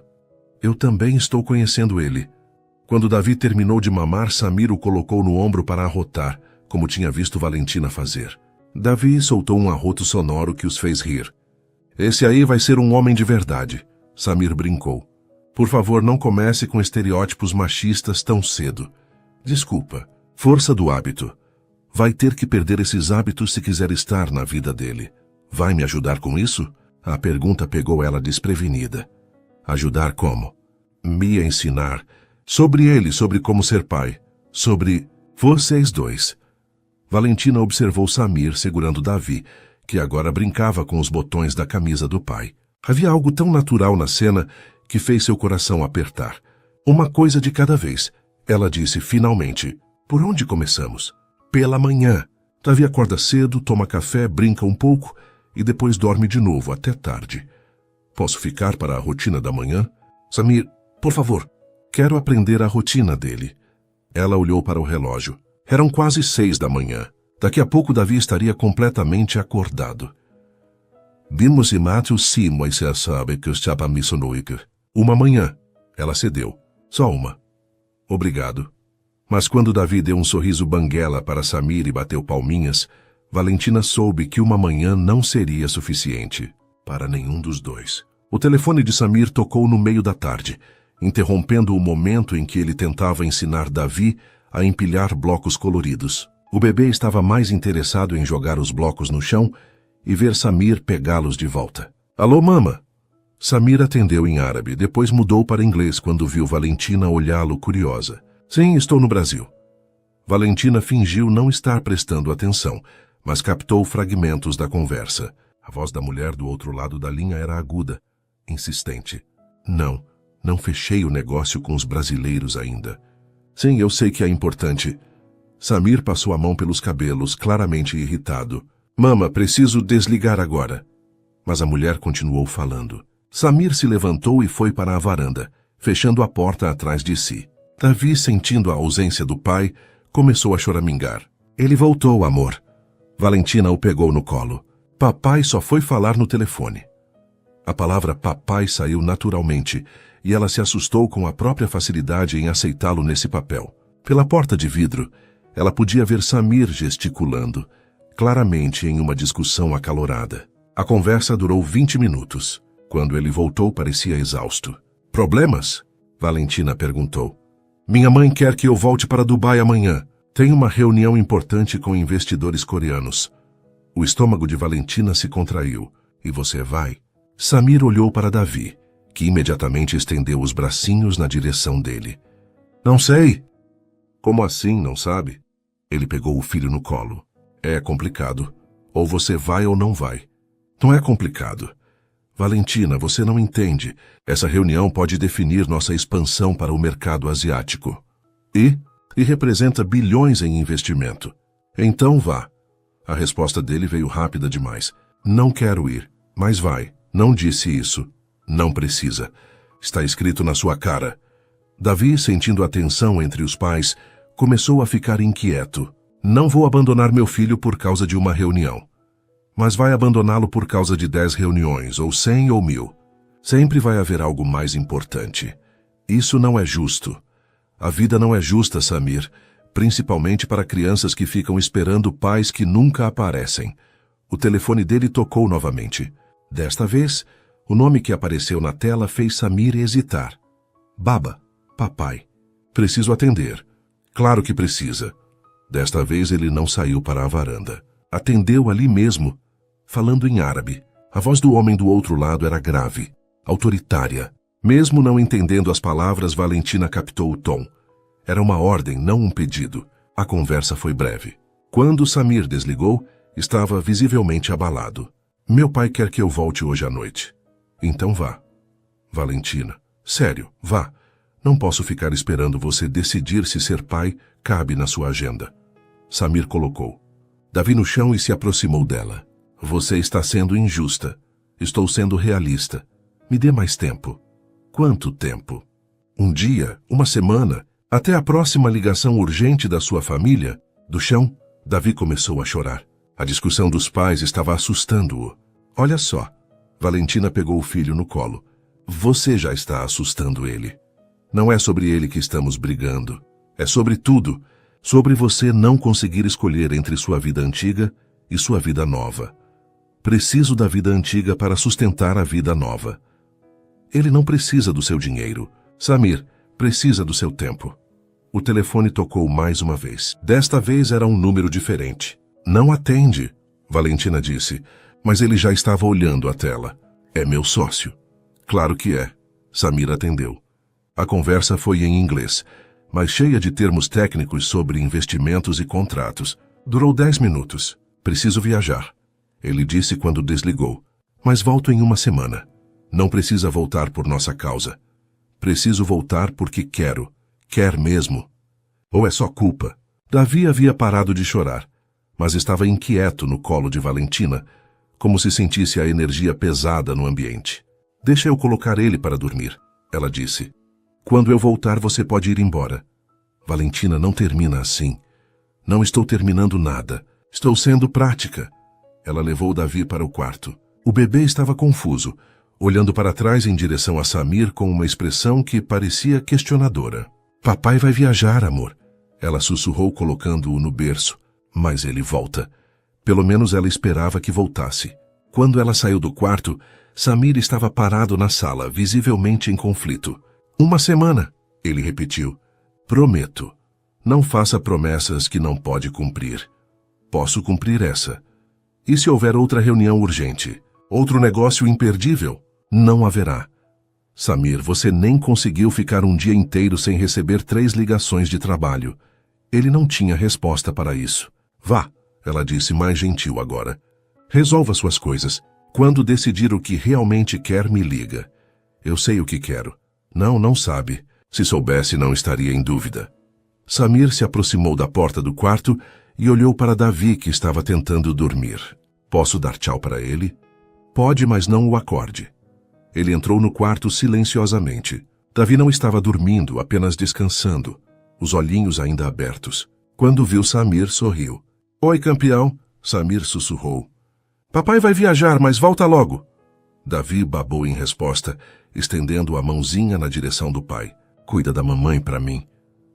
Eu também estou conhecendo ele. Quando Davi terminou de mamar, Samir o colocou no ombro para arrotar, como tinha visto Valentina fazer. Davi soltou um arroto sonoro que os fez rir. Esse aí vai ser um homem de verdade, Samir brincou. Por favor, não comece com estereótipos machistas tão cedo. Desculpa, força do hábito. Vai ter que perder esses hábitos se quiser estar na vida dele. Vai me ajudar com isso? A pergunta pegou ela desprevenida. Ajudar como? Me ensinar. Sobre ele, sobre como ser pai. Sobre vocês dois. Valentina observou Samir segurando Davi, que agora brincava com os botões da camisa do pai. Havia algo tão natural na cena que fez seu coração apertar. Uma coisa de cada vez. Ela disse finalmente. Por onde começamos? Pela manhã. Davi acorda cedo, toma café, brinca um pouco e depois dorme de novo até tarde. Posso ficar para a rotina da manhã? Samir, por favor. Quero aprender a rotina dele. Ela olhou para o relógio. Eram quase 6 da manhã. Daqui a pouco Davi estaria completamente acordado. Vimos e Matthew sim, mas você sabe que estava me sonoica. Uma manhã. Ela cedeu. Só uma. Obrigado. Mas quando Davi deu um sorriso banguela para Samir e bateu palminhas, Valentina soube que uma manhã não seria suficiente para nenhum dos dois. O telefone de Samir tocou no meio da tarde, interrompendo o momento em que ele tentava ensinar Davi a empilhar blocos coloridos. O bebê estava mais interessado em jogar os blocos no chão e ver Samir pegá-los de volta. Alô, mama! Samir atendeu em árabe, depois mudou para inglês quando viu Valentina olhá-lo curiosa. Sim, estou no Brasil. Valentina fingiu não estar prestando atenção, mas captou fragmentos da conversa. A voz da mulher do outro lado da linha era aguda, insistente. Não fechei o negócio com os brasileiros ainda. Sim, eu sei que é importante. Samir passou a mão pelos cabelos, claramente irritado. Mama, preciso desligar agora. Mas a mulher continuou falando. Samir se levantou e foi para a varanda, fechando a porta atrás de si. Davi, sentindo a ausência do pai, começou a choramingar. Ele voltou, amor. Valentina o pegou no colo. Papai só foi falar no telefone. A palavra papai saiu naturalmente, e ela se assustou com a própria facilidade em aceitá-lo nesse papel. Pela porta de vidro, ela podia ver Samir gesticulando, claramente em uma discussão acalorada. A conversa durou 20 minutos. Quando ele voltou, parecia exausto. Problemas? Valentina perguntou. Minha mãe quer que eu volte para Dubai amanhã. Tem uma reunião importante com investidores coreanos. O estômago de Valentina se contraiu. E você vai? Samir olhou para Davi, que imediatamente estendeu os bracinhos na direção dele. Não sei. Como assim, não sabe? Ele pegou o filho no colo. É complicado. Ou você vai ou não vai. Não é complicado. Valentina, você não entende. Essa reunião pode definir nossa expansão para o mercado asiático. E representa bilhões em investimento. Então vá. A resposta dele veio rápida demais. Não quero ir, mas vai. Não disse isso. Não precisa. Está escrito na sua cara. Davi, sentindo a tensão entre os pais, começou a ficar inquieto. Não vou abandonar meu filho por causa de uma reunião. Mas vai abandoná-lo por causa de 10 reuniões, ou 100 ou 1000. Sempre vai haver algo mais importante. Isso não é justo. A vida não é justa, Samir, principalmente para crianças que ficam esperando pais que nunca aparecem. O telefone dele tocou novamente. Desta vez, o nome que apareceu na tela fez Samir hesitar. Baba, papai. Preciso atender. Claro que precisa. Desta vez ele não saiu para a varanda. Atendeu ali mesmo, falando em árabe. A voz do homem do outro lado era grave, autoritária. Mesmo não entendendo as palavras, Valentina captou o tom. Era uma ordem, não um pedido. A conversa foi breve. Quando Samir desligou, estava visivelmente abalado. Meu pai quer que eu volte hoje à noite. Então vá. Valentina. Sério, vá. Não posso ficar esperando você decidir se ser pai cabe na sua agenda. Samir colocou Davi no chão e se aproximou dela. Você está sendo injusta. Estou sendo realista. Me dê mais tempo. Quanto tempo? Um dia? Uma semana? Até a próxima ligação urgente da sua família? Do chão, Davi começou a chorar. A discussão dos pais estava assustando-o. Olha só. Valentina pegou o filho no colo. Você já está assustando ele. Não é sobre ele que estamos brigando. É sobre tudo. Sobre você não conseguir escolher entre sua vida antiga e sua vida nova. Preciso da vida antiga para sustentar a vida nova. Ele não precisa do seu dinheiro. Samir precisa do seu tempo. O telefone tocou mais uma vez. Desta vez era um número diferente. Não atende, Valentina disse, mas ele já estava olhando a tela. É meu sócio. Claro que é. Samir atendeu. A conversa foi em inglês, mas cheia de termos técnicos sobre investimentos e contratos. Durou 10 minutos. Preciso viajar. Ele disse quando desligou. Mas volto em uma semana. Não precisa voltar por nossa causa. Preciso voltar porque quero. Quer mesmo. Ou é só culpa? Davi havia parado de chorar, mas estava inquieto no colo de Valentina, como se sentisse a energia pesada no ambiente. Deixa eu colocar ele para dormir, ela disse. Quando eu voltar, você pode ir embora. Valentina, não termina assim. Não estou terminando nada. Estou sendo prática. Ela levou Davi para o quarto. O bebê estava confuso, olhando para trás em direção a Samir com uma expressão que parecia questionadora. Papai vai viajar, amor. Ela sussurrou colocando-o no berço. Mas ele volta. Pelo menos ela esperava que voltasse. Quando ela saiu do quarto, Samir estava parado na sala, visivelmente em conflito. Uma semana, ele repetiu. Prometo. Não faça promessas que não pode cumprir. Posso cumprir essa. E se houver outra reunião urgente? Outro negócio imperdível? Não haverá. Samir, você nem conseguiu ficar um dia inteiro sem receber 3 ligações de trabalho. Ele não tinha resposta para isso. Vá, ela disse mais gentil agora. Resolva suas coisas. Quando decidir o que realmente quer, me liga. Eu sei o que quero. Não sabe. Se soubesse, não estaria em dúvida. Samir se aproximou da porta do quarto e olhou para Davi, que estava tentando dormir. Posso dar tchau para ele? Pode, mas não o acorde. Ele entrou no quarto silenciosamente. Davi não estava dormindo, apenas descansando, os olhinhos ainda abertos. Quando viu Samir, sorriu. Oi, campeão, Samir sussurrou. Papai vai viajar, mas volta logo. Davi babou em resposta, estendendo a mãozinha na direção do pai. Cuida da mamãe para mim.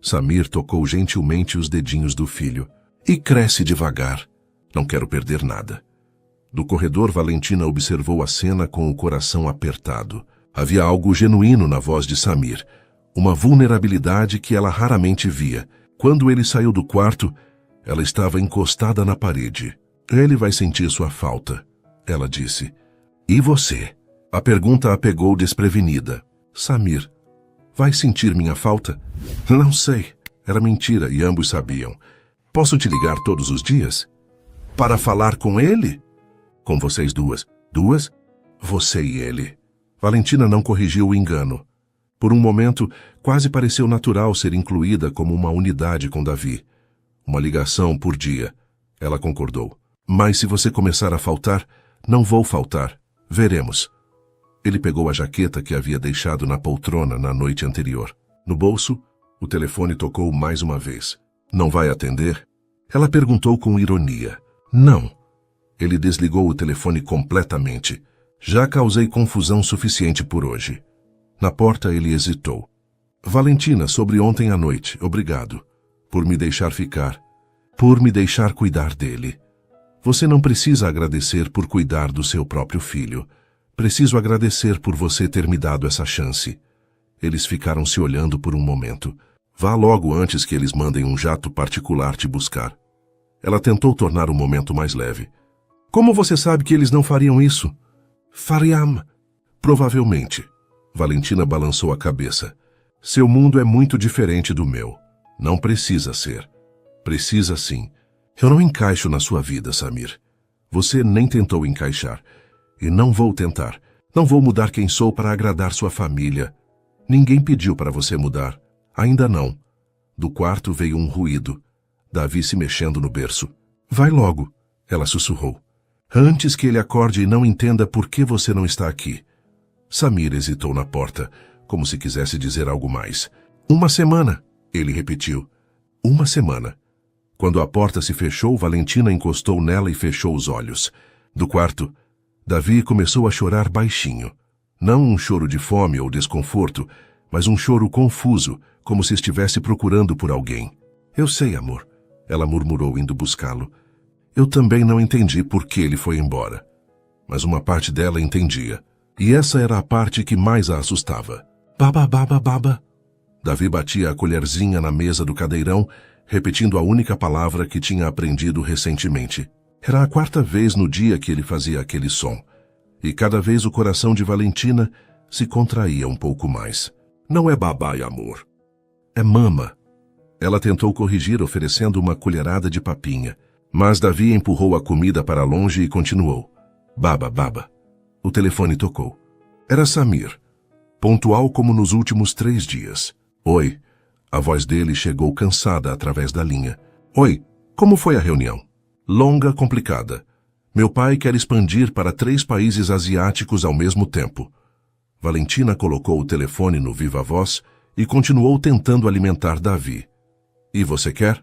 Samir tocou gentilmente os dedinhos do filho. E cresce devagar. Não quero perder nada. Do corredor, Valentina observou a cena com o coração apertado. Havia algo genuíno na voz de Samir, uma vulnerabilidade que ela raramente via. Quando ele saiu do quarto, ela estava encostada na parede. Ele vai sentir sua falta, ela disse. E você? A pergunta a pegou desprevenida. Samir, vai sentir minha falta? Não sei. Era mentira e ambos sabiam. Posso te ligar todos os dias? Para falar com ele? Com vocês duas. Duas? Você e ele. Valentina não corrigiu o engano. Por um momento, quase pareceu natural ser incluída como uma unidade com Davi. Uma ligação por dia. Ela concordou. Mas se você começar a faltar, não vou faltar. Veremos. Ele pegou a jaqueta que havia deixado na poltrona na noite anterior. No bolso, o telefone tocou mais uma vez. Não vai atender? Ela perguntou com ironia. Não. Ele desligou o telefone completamente. Já causei confusão suficiente por hoje. Na porta ele hesitou. Valentina, sobre ontem à noite, obrigado. Por me deixar ficar. Por me deixar cuidar dele. Você não precisa agradecer por cuidar do seu próprio filho. Preciso agradecer por você ter me dado essa chance. Eles ficaram se olhando por um momento. Vá logo antes que eles mandem um jato particular te buscar. Ela tentou tornar o momento mais leve. Como você sabe que eles não fariam isso? Fariam. Provavelmente. Valentina balançou a cabeça. Seu mundo é muito diferente do meu. Não precisa ser. Precisa sim. Eu não encaixo na sua vida, Samir. Você nem tentou encaixar. E não vou tentar. Não vou mudar quem sou para agradar sua família. Ninguém pediu para você mudar. Ainda não. Do quarto veio um ruído. Davi se mexendo no berço. Vai logo, ela sussurrou. Antes que ele acorde e não entenda por que você não está aqui. Samir hesitou na porta, como se quisesse dizer algo mais. Uma semana, ele repetiu. Uma semana. Quando a porta se fechou, Valentina encostou nela e fechou os olhos. Do quarto, Davi começou a chorar baixinho. Não um choro de fome ou desconforto, mas um choro confuso, como se estivesse procurando por alguém. Eu sei, amor, ela murmurou indo buscá-lo. Eu também não entendi por que ele foi embora. Mas uma parte dela entendia. E essa era a parte que mais a assustava. Baba, baba, baba. Davi batia a colherzinha na mesa do cadeirão, repetindo a única palavra que tinha aprendido recentemente. Era a 4ª vez no dia que ele fazia aquele som. E cada vez o coração de Valentina se contraía um pouco mais. Não é babá e amor. É mama. Ela tentou corrigir oferecendo uma colherada de papinha. Mas Davi empurrou a comida para longe e continuou. Baba, baba. O telefone tocou. Era Samir. Pontual como nos últimos 3 dias. Oi. A voz dele chegou cansada através da linha. Oi, como foi a reunião? Longa, complicada. Meu pai quer expandir para 3 países asiáticos ao mesmo tempo. Valentina colocou o telefone no viva-voz e continuou tentando alimentar Davi. E você quer?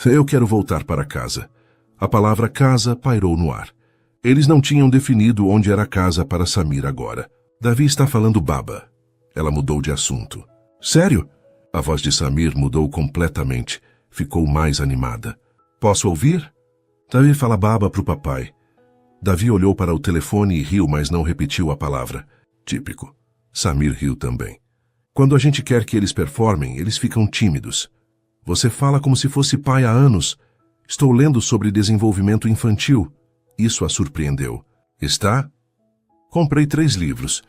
Eu quero voltar para casa. A palavra casa pairou no ar. Eles não tinham definido onde era a casa para Samir agora. Davi está falando baba. Ela mudou de assunto. Sério? A voz de Samir mudou completamente. Ficou mais animada. Posso ouvir? Davi fala baba para o papai. Davi olhou para o telefone e riu, mas não repetiu a palavra. Típico. Samir riu também. Quando a gente quer que eles performem, eles ficam tímidos. Você fala como se fosse pai há anos. Estou lendo sobre desenvolvimento infantil. Isso a surpreendeu. Está? Comprei 3 livros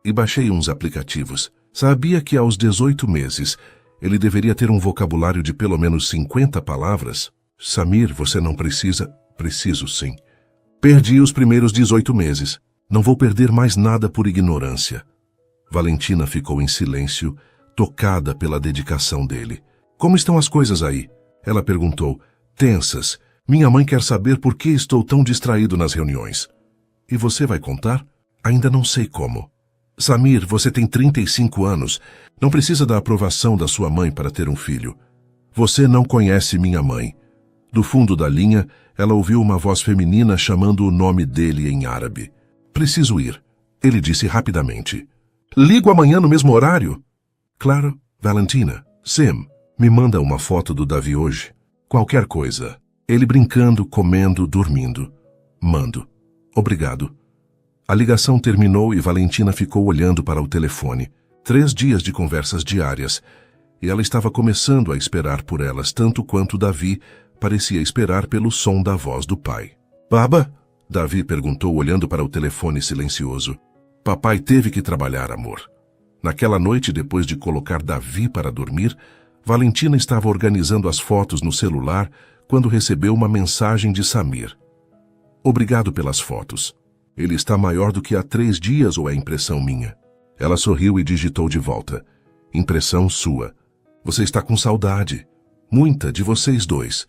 e baixei uns aplicativos. Sabia que aos 18 meses ele deveria ter um vocabulário de pelo menos 50 palavras? Samir, você não precisa... Preciso sim. Perdi os primeiros 18 meses. Não vou perder mais nada por ignorância. Valentina ficou em silêncio, tocada pela dedicação dele. Como estão as coisas aí? Ela perguntou. Tensas. Minha mãe quer saber por que estou tão distraído nas reuniões. E você vai contar? Ainda não sei como. Samir, você tem 35 anos. Não precisa da aprovação da sua mãe para ter um filho. Você não conhece minha mãe. Do fundo da linha, ela ouviu uma voz feminina chamando o nome dele em árabe. Preciso ir. Ele disse rapidamente. Ligo amanhã no mesmo horário? Claro, Valentina. Sim, me manda uma foto do Davi hoje. Qualquer coisa. Ele brincando, comendo, dormindo. Mando. Obrigado. A ligação terminou e Valentina ficou olhando para o telefone. 3 dias de conversas diárias. E ela estava começando a esperar por elas tanto quanto Davi parecia esperar pelo som da voz do pai. Baba? Davi perguntou olhando para o telefone silencioso. Papai teve que trabalhar, amor. Naquela noite, depois de colocar Davi para dormir, Valentina estava organizando as fotos no celular quando recebeu uma mensagem de Samir. Obrigado pelas fotos. Ele está maior do que há 3 dias ou é impressão minha? Ela sorriu e digitou de volta. Impressão sua. Você está com saudade. Muita de vocês 2.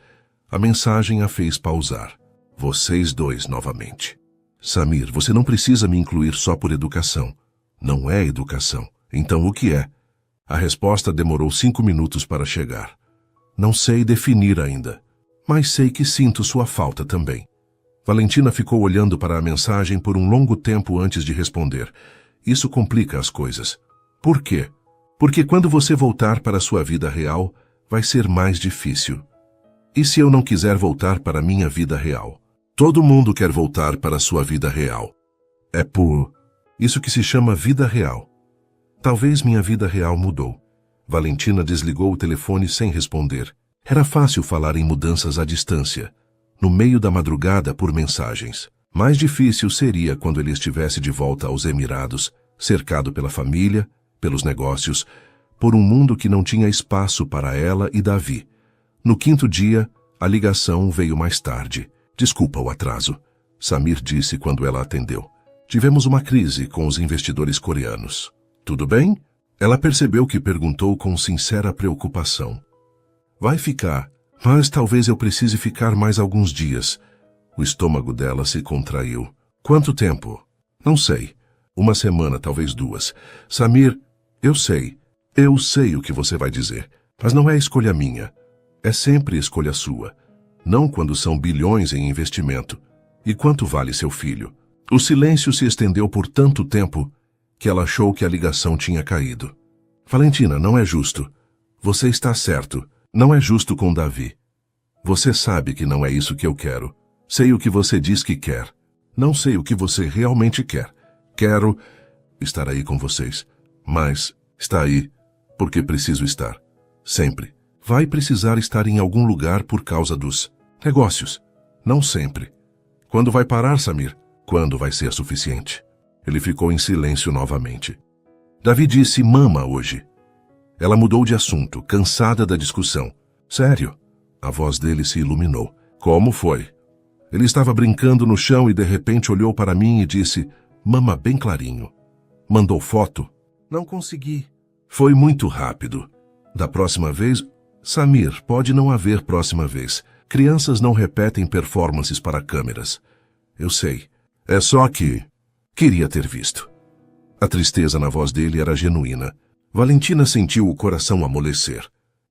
A mensagem a fez pausar. Vocês 2 novamente. Samir, você não precisa me incluir só por educação. Não é educação. Então o que é? A resposta demorou 5 minutos para chegar. Não sei definir ainda, mas sei que sinto sua falta também. Valentina ficou olhando para a mensagem por um longo tempo antes de responder. Isso complica as coisas. Por quê? Porque quando você voltar para a sua vida real, vai ser mais difícil. E se eu não quiser voltar para a minha vida real? Todo mundo quer voltar para a sua vida real. É por isso que se chama vida real. Talvez minha vida real mudou. Valentina desligou o telefone sem responder. Era fácil falar em mudanças à distância, no meio da madrugada por mensagens. Mais difícil seria quando ele estivesse de volta aos Emirados, cercado pela família, pelos negócios, por um mundo que não tinha espaço para ela e Davi. No 5º dia, a ligação veio mais tarde. Desculpa o atraso, Samir disse quando ela atendeu. Tivemos uma crise com os investidores coreanos. Tudo bem? Ela percebeu que perguntou com sincera preocupação. Vai ficar, mas talvez eu precise ficar mais alguns dias. O estômago dela se contraiu. Quanto tempo? Não sei. 1 semana, talvez 2. Samir, eu sei o que você vai dizer, mas não é escolha minha. É sempre escolha sua. Não quando são bilhões em investimento. E quanto vale seu filho? O silêncio se estendeu por tanto tempo que ela achou que a ligação tinha caído. Valentina, não é justo. Você está certo. Não é justo com Davi. Você sabe que não é isso que eu quero. Sei o que você diz que quer. Não sei o que você realmente quer. Quero estar aí com vocês. Mas está aí Porque preciso estar. Sempre. Vai precisar estar em algum lugar por causa dos negócios. Não sempre. Quando vai parar, Samir? Quando vai ser suficiente? Ele ficou em silêncio novamente. Davi disse mama hoje. Ela mudou de assunto, cansada da discussão. Sério? A voz dele se iluminou. Como foi? Ele estava brincando no chão e de repente olhou para mim e disse, mama bem clarinho. Mandou foto? Não consegui. Foi muito rápido. Da próxima vez... Samir, pode não haver próxima vez. Crianças não repetem performances para câmeras. Eu sei. É só que... Queria ter visto. A tristeza na voz dele era genuína. Valentina sentiu o coração amolecer.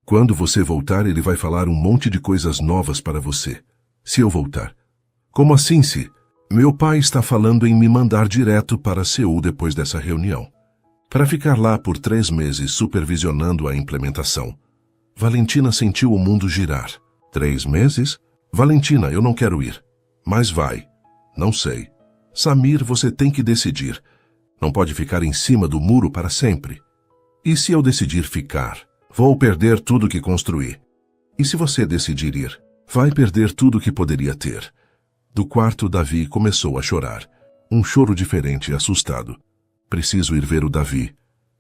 Quando você voltar, ele vai falar um monte de coisas novas para você. Se eu voltar. Como assim se? Meu pai está falando em me mandar direto para Seul depois dessa reunião. Para ficar lá por 3 meses supervisionando a implementação. Valentina sentiu o mundo girar. 3 meses? Valentina, eu não quero ir. Mas vai. Não sei. Samir, você tem que decidir. Não pode ficar em cima do muro para sempre. E se eu decidir ficar? Vou perder tudo que construí. E se você decidir ir? Vai perder tudo que poderia ter. Do quarto, Davi começou a chorar. Um choro diferente e assustado. Preciso ir ver o Davi.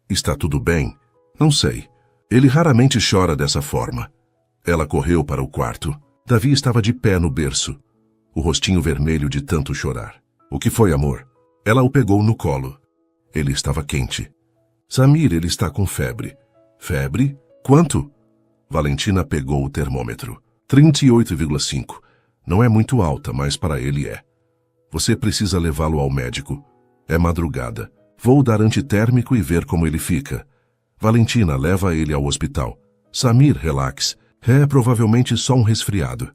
Está tudo bem? Não sei. Ele raramente chora dessa forma. Ela correu para o quarto. Davi estava de pé no berço, o rostinho vermelho de tanto chorar. O que foi, amor? Ela o pegou no colo. Ele estava quente. Samir, ele está com febre. Febre? Quanto? Valentina pegou o termômetro. 38,5. Não é muito alta, mas para ele é. Você precisa levá-lo ao médico. É madrugada. Vou dar antitérmico e ver como ele fica. Valentina, leva ele ao hospital. Samir, relaxe. É provavelmente só um resfriado.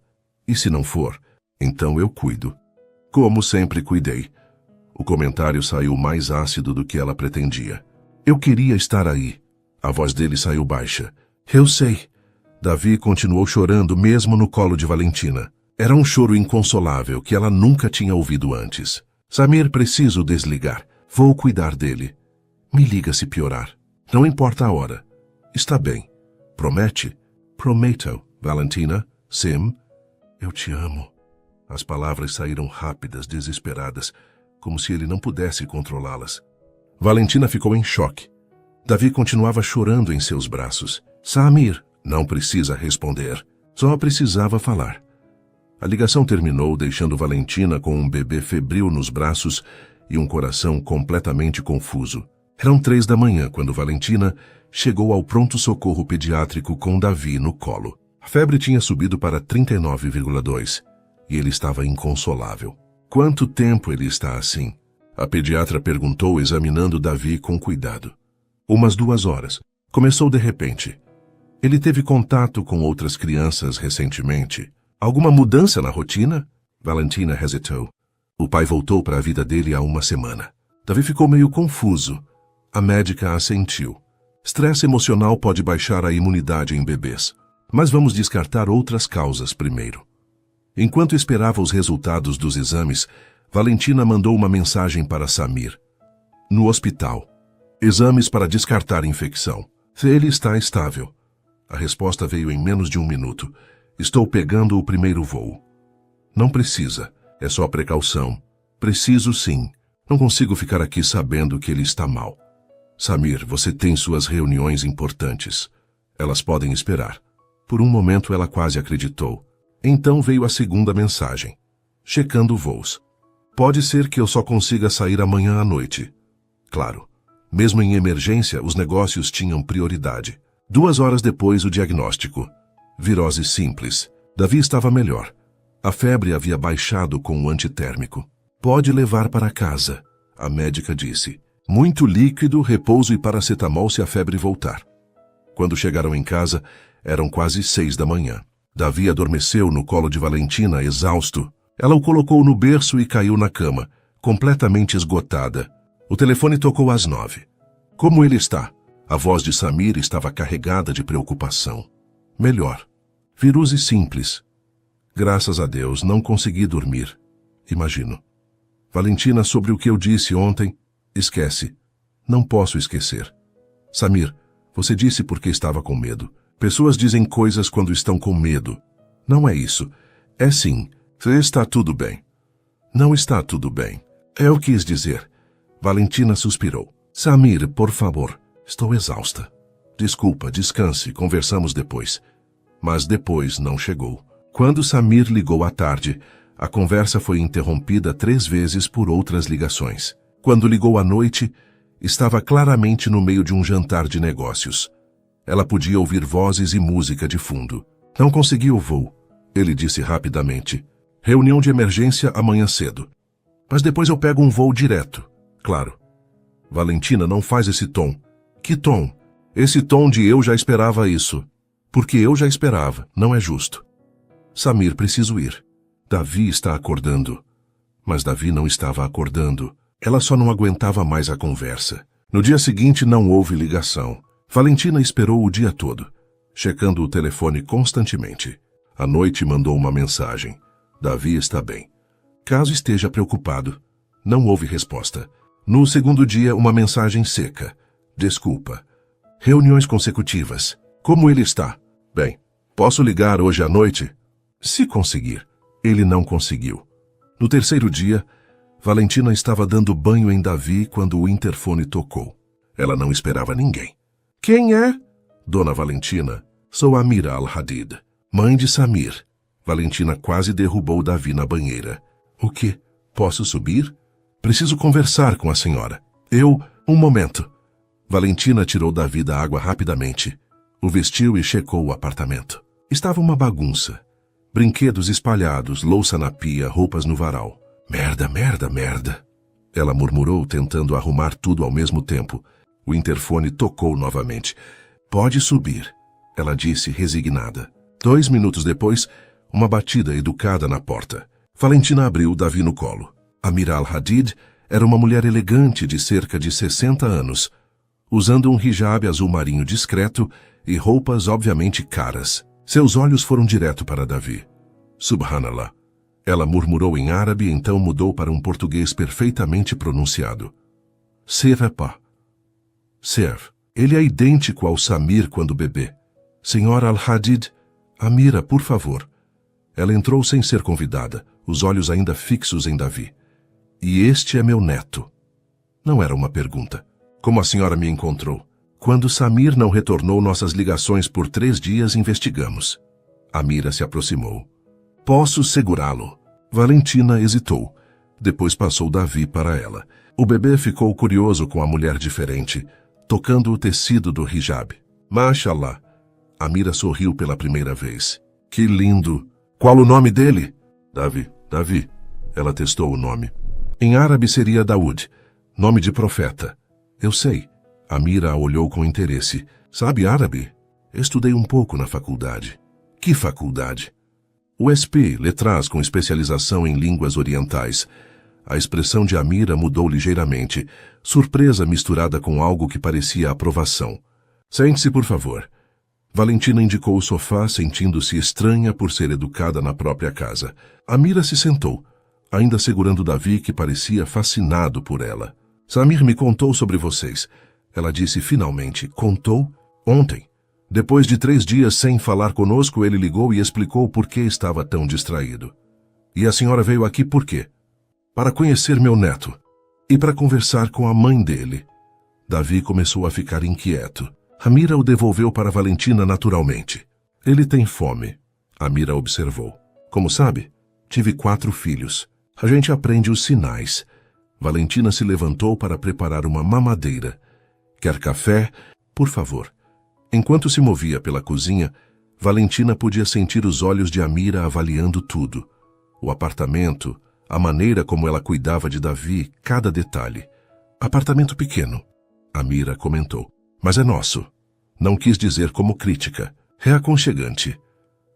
E se não for, então eu cuido. Como sempre cuidei. O comentário saiu mais ácido do que ela pretendia. Eu queria estar aí. A voz dele saiu baixa. Eu sei. Davi continuou chorando mesmo no colo de Valentina. Era um choro inconsolável que ela nunca tinha ouvido antes. Samir, preciso desligar. Vou cuidar dele. Me liga se piorar. Não importa a hora. Está bem. Promete? Prometo, Valentina. Sim. Eu te amo. As palavras saíram rápidas, desesperadas, como se ele não pudesse controlá-las. Valentina ficou em choque. Davi continuava chorando em seus braços. Samir, não precisa responder. Só precisava falar. A ligação terminou, deixando Valentina com um bebê febril nos braços e um coração completamente confuso. Eram 3 da manhã quando Valentina chegou ao pronto-socorro pediátrico com Davi no colo. A febre tinha subido para 39,2 e ele estava inconsolável. Quanto tempo ele está assim? A pediatra perguntou, examinando Davi com cuidado. Umas 2 horas. Começou de repente. Ele teve contato com outras crianças recentemente. Alguma mudança na rotina? Valentina hesitou. O pai voltou para a vida dele há 1 semana. Davi ficou meio confuso. A médica assentiu. Estresse emocional pode baixar a imunidade em bebês. Mas vamos descartar outras causas primeiro. Enquanto esperava os resultados dos exames, Valentina mandou uma mensagem para Samir. No hospital. Exames para descartar infecção. Ele está estável. A resposta veio em menos de 1 minuto. Estou pegando o primeiro voo. Não precisa. É só precaução. Preciso sim. Não consigo ficar aqui sabendo que ele está mal. Samir, você tem suas reuniões importantes. Elas podem esperar. Por um momento ela quase acreditou. Então veio a segunda mensagem. Checando voos. Pode ser que eu só consiga sair amanhã à noite. Claro. Mesmo em emergência, os negócios tinham prioridade. 2 horas depois, o diagnóstico. Virose simples. Davi estava melhor. A febre havia baixado com o antitérmico. Pode levar para casa, a médica disse. Muito líquido, repouso e paracetamol se a febre voltar. Quando chegaram em casa, eram quase 6 da manhã. Davi adormeceu no colo de Valentina, exausto. Ela o colocou no berço e caiu na cama, completamente esgotada. O telefone tocou às 9. Como ele está? A voz de Samir estava carregada de preocupação. Melhor. Virose simples. Graças a Deus, não consegui dormir. Imagino. Valentina, sobre o que eu disse ontem, esquece. Não posso esquecer. Samir, Você disse porque estava com medo. Pessoas dizem coisas quando estão com medo. Não é isso. É sim. Está tudo bem. Não está tudo bem. Eu quis dizer. Valentina suspirou. Samir, por favor. Estou exausta. Desculpa, descanse, conversamos depois. Mas depois não chegou. Quando Samir ligou à tarde, a conversa foi interrompida 3 vezes por outras ligações. Quando ligou à noite, estava claramente no meio de um jantar de negócios. Ela podia ouvir vozes e música de fundo. Não consegui o voo, ele disse rapidamente. Reunião de emergência amanhã cedo. Mas depois eu pego um voo direto. Claro. Valentina, não faz esse tom. Que tom? Esse tom de eu já esperava isso. Porque eu já esperava, não é justo. Samir, preciso ir. Davi está acordando. Mas Davi não estava acordando. Ela só não aguentava mais a conversa. No dia seguinte não houve ligação. Valentina esperou o dia todo, checando o telefone constantemente. À noite mandou uma mensagem. Davi está bem. Caso esteja preocupado, não houve resposta. No segundo dia, uma mensagem seca. Desculpa. Reuniões consecutivas. Como ele está? Bem, posso ligar hoje à noite? Se conseguir. Ele não conseguiu. No terceiro dia, Valentina estava dando banho em Davi quando o interfone tocou. Ela não esperava ninguém. Quem é? Dona Valentina. Sou Amira Al-Hadid, mãe de Samir. Valentina quase derrubou Davi na banheira. O quê? Posso subir? Preciso conversar com a senhora. Um momento. Valentina tirou Davi da água rapidamente. O vestiu e checou o apartamento. Estava uma bagunça. Brinquedos espalhados, louça na pia, roupas no varal. Merda, merda, merda. Ela murmurou, tentando arrumar tudo ao mesmo tempo. O interfone tocou novamente. Pode subir, ela disse, resignada. 2 minutos depois, uma batida educada na porta. Valentina abriu Davi no colo. Amira Al-Hadid era uma mulher elegante de cerca de 60 anos, usando um hijab azul marinho discreto e roupas obviamente caras. Seus olhos foram direto para Davi. Subhanallah. Ela murmurou em árabe e então mudou para um português perfeitamente pronunciado. Serpa. Serve. Ele é idêntico ao Samir quando bebê. Senhora Al-Hadid, Amira, por favor. Ela entrou sem ser convidada, os olhos ainda fixos em Davi. E este é meu neto. Não era uma pergunta. Como a senhora me encontrou? Quando Samir não retornou nossas ligações por 3 dias, investigamos. Amira se aproximou. Posso segurá-lo? Valentina hesitou. Depois passou Davi para ela. O bebê ficou curioso com a mulher diferente, tocando o tecido do hijab. Mashallah. Amira sorriu pela primeira vez. Que lindo! Qual o nome dele? Davi. Davi. Ela testou o nome. Em árabe seria Daud, nome de profeta. Eu sei. Amira a olhou com interesse. Sabe árabe? Estudei um pouco na faculdade. Que faculdade? USP, letras com especialização em línguas orientais. A expressão de Amira mudou ligeiramente, surpresa misturada com algo que parecia aprovação. Sente-se, por favor. Valentina indicou o sofá, sentindo-se estranha por ser educada na própria casa. Amira se sentou, ainda segurando Davi, que parecia fascinado por ela. Samir me contou sobre vocês. Ela disse finalmente. Contou? Ontem. Depois de 3 dias sem falar conosco, ele ligou e explicou por que estava tão distraído. E a senhora veio aqui por quê? Para conhecer meu neto. E para conversar com a mãe dele. Davi começou a ficar inquieto. Amira o devolveu para Valentina naturalmente. Ele tem fome. Amira observou. Como sabe, tive 4 filhos. A gente aprende os sinais. Valentina se levantou para preparar uma mamadeira. Quer café? Por favor. Enquanto se movia pela cozinha, Valentina podia sentir os olhos de Amira avaliando tudo. O apartamento, a maneira como ela cuidava de Davi, cada detalhe. Apartamento pequeno, Amira comentou. Mas é nosso. Não quis dizer como crítica. É aconchegante.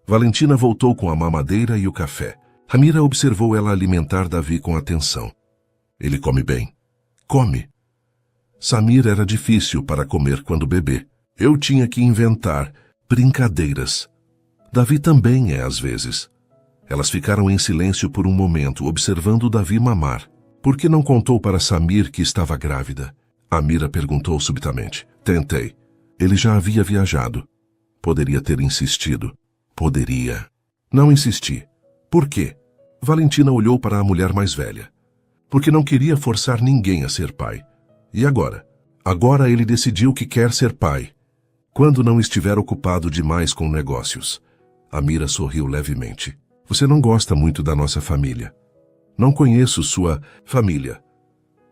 Valentina voltou com a mamadeira e o café. Amira observou ela alimentar Davi com atenção. Ele come bem. Come. Samir era difícil para comer quando bebê. Eu tinha que inventar brincadeiras. Davi também é às vezes. Elas ficaram em silêncio por um momento, observando Davi mamar. Por que não contou para Samir que estava grávida? Amira perguntou subitamente. Tentei. Ele já havia viajado. Poderia ter insistido. Poderia. Não insisti. Por quê? Valentina olhou para a mulher mais velha. Porque não queria forçar ninguém a ser pai. E agora? Agora ele decidiu que quer ser pai. Quando não estiver ocupado demais com negócios. Amira sorriu levemente. Você não gosta muito da nossa família. Não conheço sua família.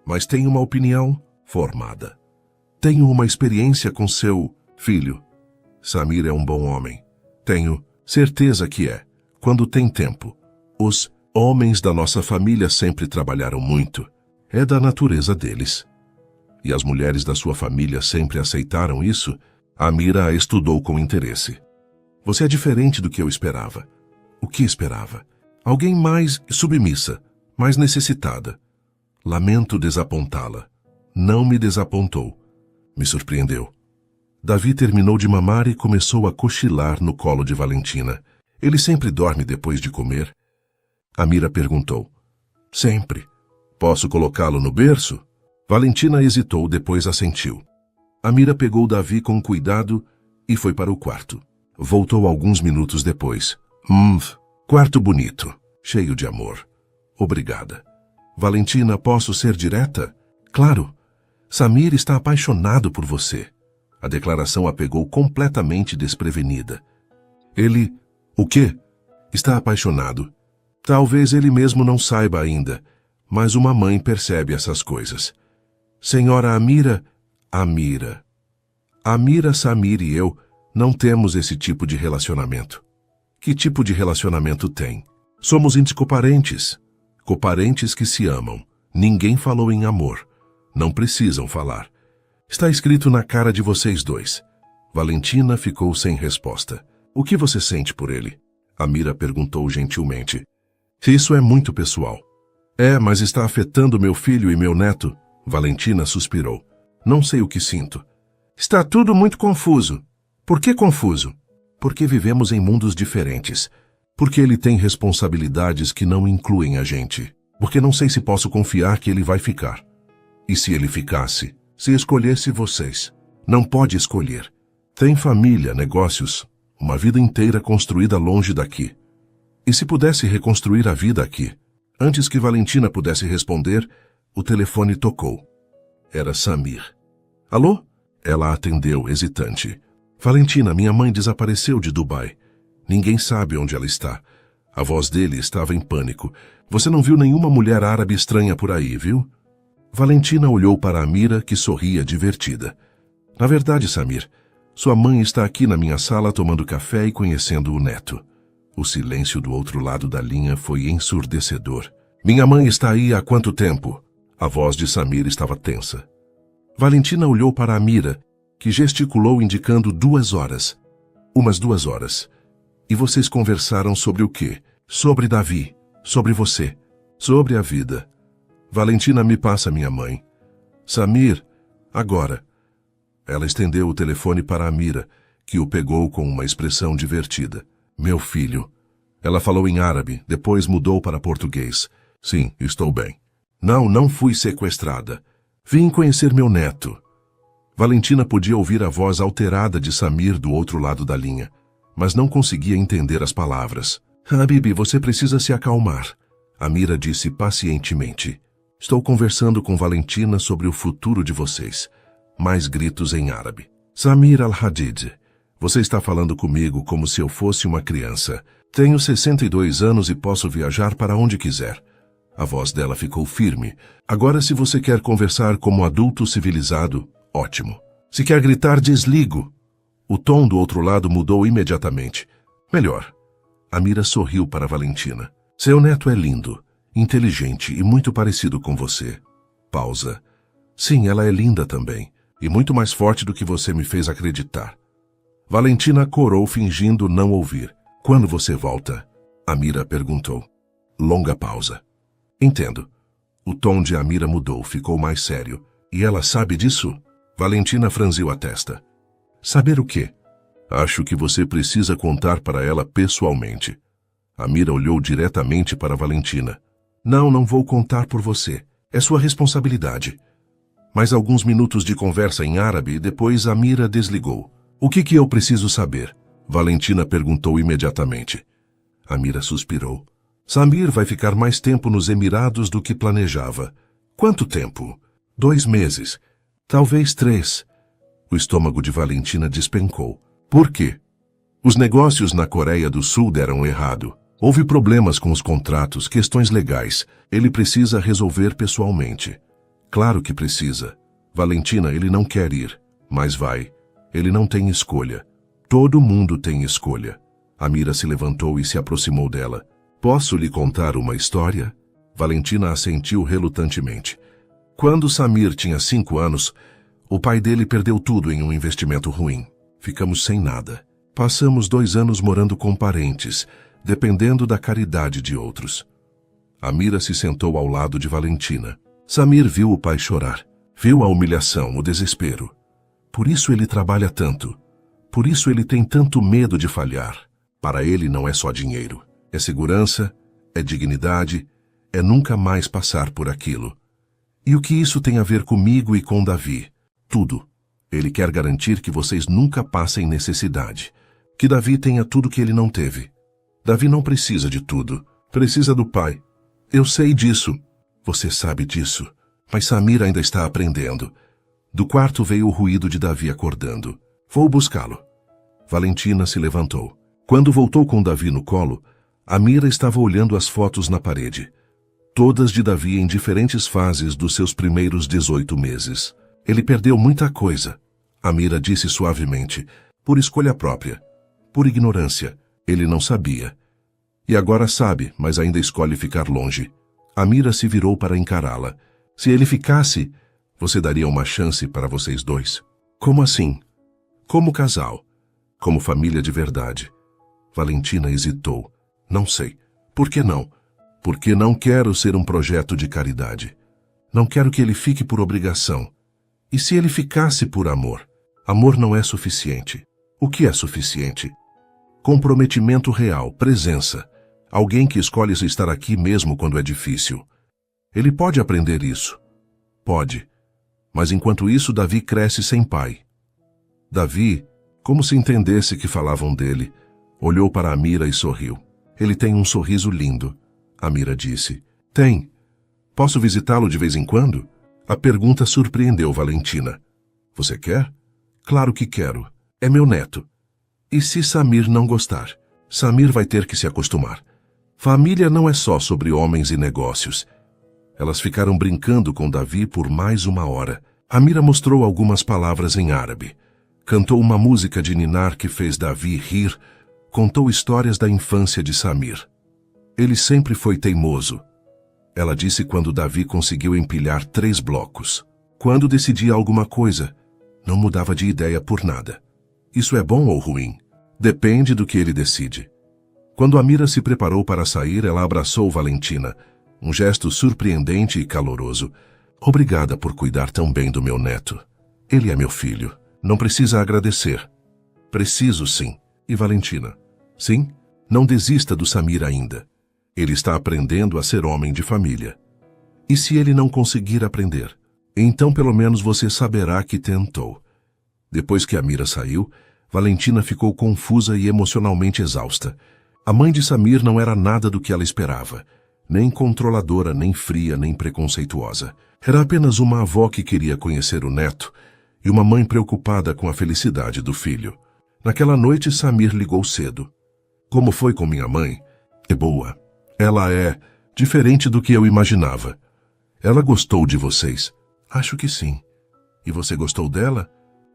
Mas tenho uma opinião formada. Tenho uma experiência com seu filho. Samir é um bom homem. Tenho certeza que é. Quando tem tempo. Os homens da nossa família sempre trabalharam muito. É da natureza deles. E as mulheres da sua família sempre aceitaram isso? Amira a estudou com interesse. Você é diferente do que eu esperava. O que esperava? Alguém mais submissa, mais necessitada. Lamento desapontá-la. Não me desapontou. Me surpreendeu. Davi terminou de mamar e começou a cochilar no colo de Valentina. Ele sempre dorme depois de comer? Amira perguntou. Sempre. Posso colocá-lo no berço? Valentina hesitou, depois assentiu. Amira pegou Davi com cuidado e foi para o quarto. Voltou alguns minutos depois. Quarto bonito, cheio de amor. Obrigada. Valentina, posso ser direta? Claro. Samir está apaixonado por você. A declaração a pegou completamente desprevenida. Ele... O quê? Está apaixonado. Talvez ele mesmo não saiba ainda, mas uma mãe percebe essas coisas. Senhora Amira... Amira, Samir e eu não temos esse tipo de relacionamento. Que tipo de relacionamento tem? Somos coparentes. Coparentes que se amam. Ninguém falou em amor. Não precisam falar. Está escrito na cara de vocês dois. Valentina ficou sem resposta. O que você sente por ele? Amira perguntou gentilmente. Isso é muito pessoal. É, mas está afetando meu filho e meu neto. Valentina suspirou. Não sei o que sinto. Está tudo muito confuso. Por que confuso? Porque vivemos em mundos diferentes. Porque ele tem responsabilidades que não incluem a gente. Porque não sei se posso confiar que ele vai ficar. E se ele ficasse? Se escolhesse vocês? Não pode escolher. Tem família, negócios, uma vida inteira construída longe daqui. E se pudesse reconstruir a vida aqui? Antes que Valentina pudesse responder, o telefone tocou. Era Samir. Alô? Ela atendeu, hesitante. Valentina, minha mãe desapareceu de Dubai. Ninguém sabe onde ela está. A voz dele estava em pânico. Você não viu nenhuma mulher árabe estranha por aí, viu? Valentina olhou para Amira, que sorria divertida. Na verdade, Samir, sua mãe está aqui na minha sala tomando café e conhecendo o neto. O silêncio do outro lado da linha foi ensurdecedor. Minha mãe está aí há quanto tempo? A voz de Samir estava tensa. Valentina olhou para Amira, que gesticulou indicando 2 horas. Umas 2 horas. E vocês conversaram sobre o quê? Sobre Davi. Sobre você. Sobre a vida. Valentina, me passa minha mãe. Samir, agora. Ela estendeu o telefone para Amira, que o pegou com uma expressão divertida. Meu filho. Ela falou em árabe, depois mudou para português. Sim, estou bem. Não fui sequestrada. Vim conhecer meu neto. Valentina podia ouvir a voz alterada de Samir do outro lado da linha, mas não conseguia entender as palavras. Habibi, você precisa se acalmar. Amira disse pacientemente. Estou conversando com Valentina sobre o futuro de vocês. Mais gritos em árabe. Samir al-Hadid, você está falando comigo como se eu fosse uma criança. Tenho 62 anos e posso viajar para onde quiser. A voz dela ficou firme. Agora, se você quer conversar como adulto civilizado, ótimo. Se quer gritar, desligo. O tom do outro lado mudou imediatamente. Melhor. Amira sorriu para Valentina. Seu neto é lindo, inteligente e muito parecido com você. Pausa. Sim, ela é linda também, e muito mais forte do que você me fez acreditar. Valentina corou fingindo não ouvir. Quando você volta? Amira perguntou. Longa pausa. Entendo. O tom de Amira mudou, ficou mais sério. E ela sabe disso? Valentina franziu a testa. Saber o quê? Acho que você precisa contar para ela pessoalmente. Amira olhou diretamente para Valentina. Não vou contar por você. É sua responsabilidade. Mais alguns minutos de conversa em árabe e depois Amira desligou. O que eu preciso saber? Valentina perguntou imediatamente. Amira suspirou. Samir vai ficar mais tempo nos Emirados do que planejava. Quanto tempo? 2 meses. Talvez 3. O estômago de Valentina despencou. Por quê? Os negócios na Coreia do Sul deram errado. Houve problemas com os contratos, questões legais. Ele precisa resolver pessoalmente. Claro que precisa. Valentina, ele não quer ir, mas vai. Ele não tem escolha. Todo mundo tem escolha. Amira se levantou e se aproximou dela. Posso lhe contar uma história? Valentina assentiu relutantemente. Quando Samir tinha 5 anos, o pai dele perdeu tudo em um investimento ruim. Ficamos sem nada. Passamos 2 anos morando com parentes, dependendo da caridade de outros. Amira se sentou ao lado de Valentina. Samir viu o pai chorar. Viu a humilhação, o desespero. Por isso ele trabalha tanto. Por isso ele tem tanto medo de falhar. Para ele não é só dinheiro. É segurança, é dignidade, é nunca mais passar por aquilo. E o que isso tem a ver comigo e com Davi? Tudo. Ele quer garantir que vocês nunca passem necessidade. Que Davi tenha tudo que ele não teve. Davi não precisa de tudo. Precisa do pai. Eu sei disso. Você sabe disso. Mas Samir ainda está aprendendo. Do quarto veio o ruído de Davi acordando. Vou buscá-lo. Valentina se levantou. Quando voltou com Davi no colo, Amira estava olhando as fotos na parede. Todas de Davi em diferentes fases dos seus primeiros 18 meses. Ele perdeu muita coisa. Amira disse suavemente. Por escolha própria. Por ignorância. Ele não sabia. E agora sabe, mas ainda escolhe ficar longe. Amira se virou para encará-la. Se ele ficasse, você daria uma chance para vocês dois? Como assim? Como casal. Como família de verdade. Valentina hesitou. Não sei. Por que não? Porque não quero ser um projeto de caridade. Não quero que ele fique por obrigação. E se ele ficasse por amor? Amor não é suficiente. O que é suficiente? Comprometimento real, presença. Alguém que escolhe estar aqui mesmo quando é difícil. Ele pode aprender isso. Pode. Mas enquanto isso, Davi cresce sem pai. Davi, como se entendesse que falavam dele, olhou para Amira e sorriu. Ele tem um sorriso lindo. Amira disse. Tem. Posso visitá-lo de vez em quando? A pergunta surpreendeu Valentina. Você quer? Claro que quero. É meu neto. E se Samir não gostar? Samir vai ter que se acostumar. Família não é só sobre homens e negócios. Elas ficaram brincando com Davi por mais 1 hora. Amira mostrou algumas palavras em árabe. Cantou uma música de ninar que fez Davi rir. Contou histórias da infância de Samir. Ele sempre foi teimoso. Ela disse quando Davi conseguiu empilhar 3 blocos. Quando decidia alguma coisa, não mudava de ideia por nada. Isso é bom ou ruim? Depende do que ele decide. Quando Amira se preparou para sair, ela abraçou Valentina. Um gesto surpreendente e caloroso. Obrigada por cuidar tão bem do meu neto. Ele é meu filho. Não precisa agradecer. Preciso sim. E Valentina? Sim? Não desista do Samir ainda. Ele está aprendendo a ser homem de família. E se ele não conseguir aprender? Então pelo menos você saberá que tentou. Depois que Amira saiu, Valentina ficou confusa e emocionalmente exausta. A mãe de Samir não era nada do que ela esperava. Nem controladora, nem fria, nem preconceituosa. Era apenas uma avó que queria conhecer o neto e uma mãe preocupada com a felicidade do filho. Naquela noite, Samir ligou cedo. Como foi com minha mãe? É boa. Ela é diferente do que eu imaginava. Ela gostou de vocês? Acho que sim. E você gostou dela?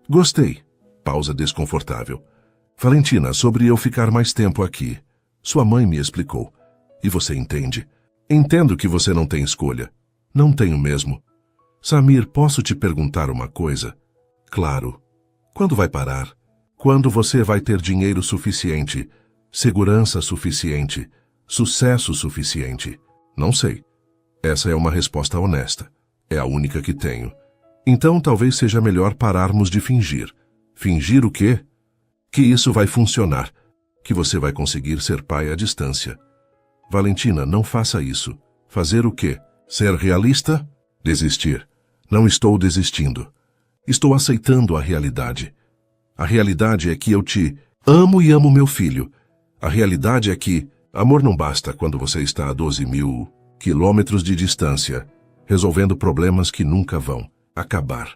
Gostei. Pausa desconfortável. Valentina, sobre eu ficar mais tempo aqui. Sua mãe me explicou. E você entende? Entendo que você não tem escolha. Não tenho mesmo. Samir, posso te perguntar uma coisa? Claro. Quando vai parar? Quando você vai ter dinheiro suficiente? Segurança suficiente? Sucesso suficiente? Não sei. Essa é uma resposta honesta. É a única que tenho. Então talvez seja melhor pararmos de fingir. Fingir o quê? Que isso vai funcionar. Que você vai conseguir ser pai à distância. Valentina, não faça isso. Fazer o quê? Ser realista? Desistir. Não estou desistindo. Estou aceitando a realidade. A realidade é que eu te amo e amo meu filho. A realidade é que amor não basta quando você está a 12.000 quilômetros de distância, resolvendo problemas que nunca vão acabar.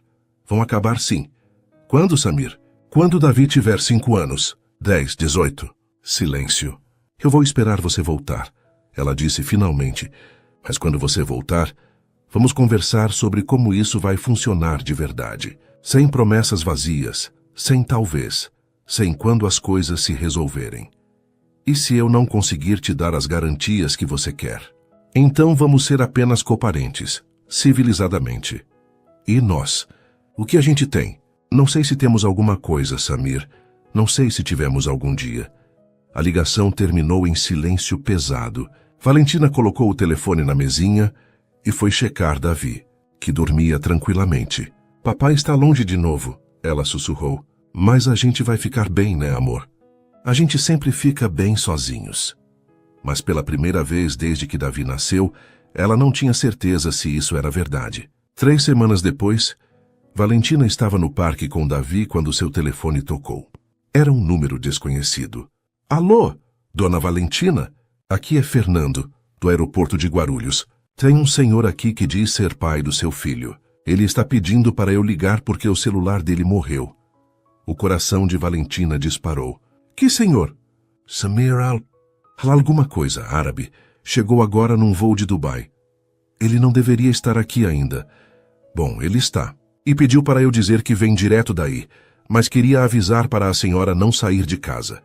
Vão acabar sim. Quando, Samir? Quando Davi tiver 5 anos? 10, 18. Silêncio. Eu vou esperar você voltar, ela disse finalmente. Mas quando você voltar, vamos conversar sobre como isso vai funcionar de verdade. Sem promessas vazias, sem talvez, sem quando as coisas se resolverem. E se eu não conseguir te dar as garantias que você quer? Então vamos ser apenas coparentes, civilizadamente. E nós? O que a gente tem? Não sei se temos alguma coisa, Samir. Não sei se tivemos algum dia. A ligação terminou em silêncio pesado. Valentina colocou o telefone na mesinha e foi checar Davi, que dormia tranquilamente. Papai está longe de novo, ela sussurrou. Mas a gente vai ficar bem, né, amor? A gente sempre fica bem sozinhos. Mas pela primeira vez desde que Davi nasceu, ela não tinha certeza se isso era verdade. 3 semanas depois, Valentina estava no parque com Davi quando seu telefone tocou. Era um número desconhecido. Alô, dona Valentina? Aqui é Fernando, do aeroporto de Guarulhos. Tem um senhor aqui que diz ser pai do seu filho. Ele está pedindo para eu ligar porque o celular dele morreu. O coração de Valentina disparou. Que senhor? Samir alguma coisa árabe. Chegou agora num voo de Dubai. Ele não deveria estar aqui ainda. Bom, ele está. E pediu para eu dizer que vem direto daí, mas queria avisar para a senhora não sair de casa.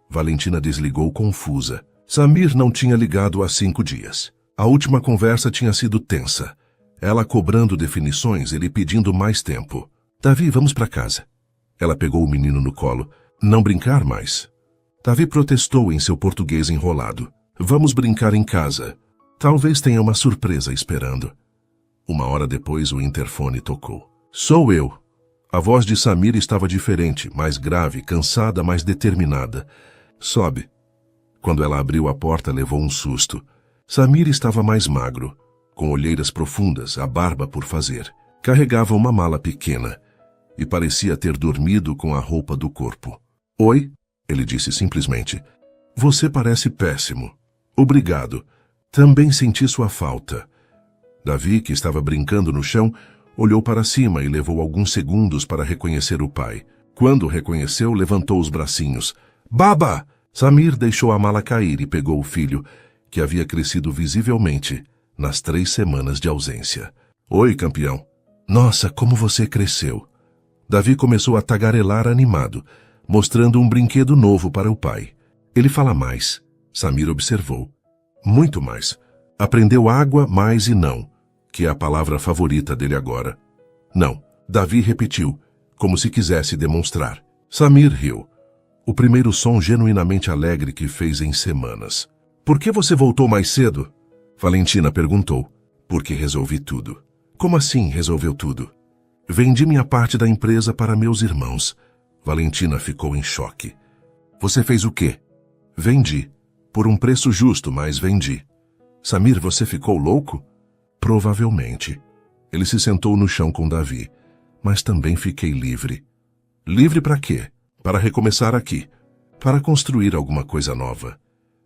Valentina desligou confusa. Samir não tinha ligado há 5 dias. A última conversa tinha sido tensa. Ela cobrando definições, ele pedindo mais tempo. Davi, vamos para casa. Ela pegou o menino no colo. Não brincar mais. Davi protestou em seu português enrolado. Vamos brincar em casa. Talvez tenha uma surpresa esperando. 1 hora depois o interfone tocou. Sou eu. A voz de Samir estava diferente, mais grave, cansada, mais determinada. Sobe. Quando ela abriu a porta, levou um susto. Samir estava mais magro, com olheiras profundas, a barba por fazer. Carregava uma mala pequena e parecia ter dormido com a roupa do corpo. Oi, ele disse simplesmente. Você parece péssimo. Obrigado. Também senti sua falta. Davi, que estava brincando no chão, olhou para cima e levou alguns segundos para reconhecer o pai. Quando o reconheceu, levantou os bracinhos. Baba! Samir deixou a mala cair e pegou o filho, que havia crescido visivelmente nas 3 semanas de ausência. Oi, campeão. Nossa, como você cresceu. Davi começou a tagarelar animado, mostrando um brinquedo novo para o pai. Ele fala mais, Samir observou. Muito mais. Aprendeu água, mais e não, que é a palavra favorita dele agora. Não, Davi repetiu, como se quisesse demonstrar. Samir riu. O primeiro som genuinamente alegre que fez em semanas. Por que você voltou mais cedo? Valentina perguntou. Porque resolvi tudo. Como assim resolveu tudo? Vendi minha parte da empresa para meus irmãos. Valentina ficou em choque. Você fez o quê? Vendi. Por um preço justo, mas vendi. Samir, você ficou louco? Provavelmente. Ele se sentou no chão com Davi. Mas também fiquei livre. Livre para quê? Para recomeçar aqui. Para construir alguma coisa nova.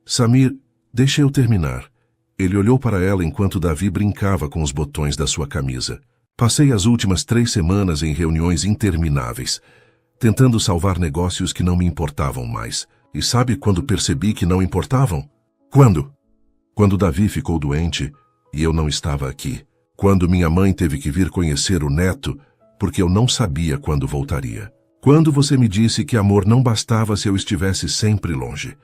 Samir, deixe eu terminar. Ele olhou para ela enquanto Davi brincava com os botões da sua camisa. Passei as últimas 3 semanas em reuniões intermináveis, tentando salvar negócios que não me importavam mais. E sabe quando percebi que não importavam? Quando? Quando Davi ficou doente e eu não estava aqui. Quando minha mãe teve que vir conhecer o neto porque eu não sabia quando voltaria. Quando você me disse que amor não bastava se eu estivesse sempre longe.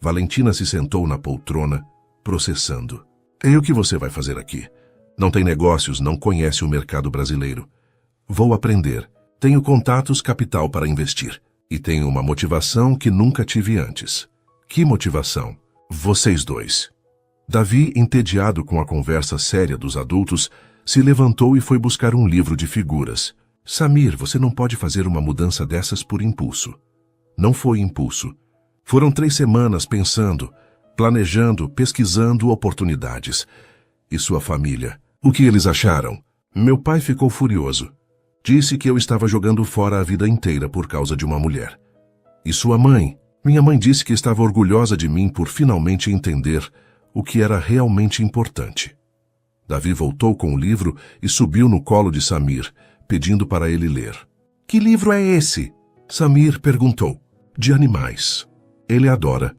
Valentina se sentou na poltrona, processando. E o que você vai fazer aqui? Não tem negócios, não conhece o mercado brasileiro. Vou aprender. Tenho contatos, capital para investir. E tenho uma motivação que nunca tive antes. Que motivação? Vocês dois. Davi, entediado com a conversa séria dos adultos, se levantou e foi buscar um livro de figuras. Samir, você não pode fazer uma mudança dessas por impulso. Não foi impulso. Foram 3 semanas pensando, planejando, pesquisando oportunidades. E sua família? O que eles acharam? Meu pai ficou furioso. Disse que eu estava jogando fora a vida inteira por causa de uma mulher. E sua mãe? Minha mãe disse que estava orgulhosa de mim por finalmente entender o que era realmente importante. Davi voltou com o livro e subiu no colo de Samir, pedindo para ele ler. Que livro é esse? Samir perguntou. De animais. Ele adora.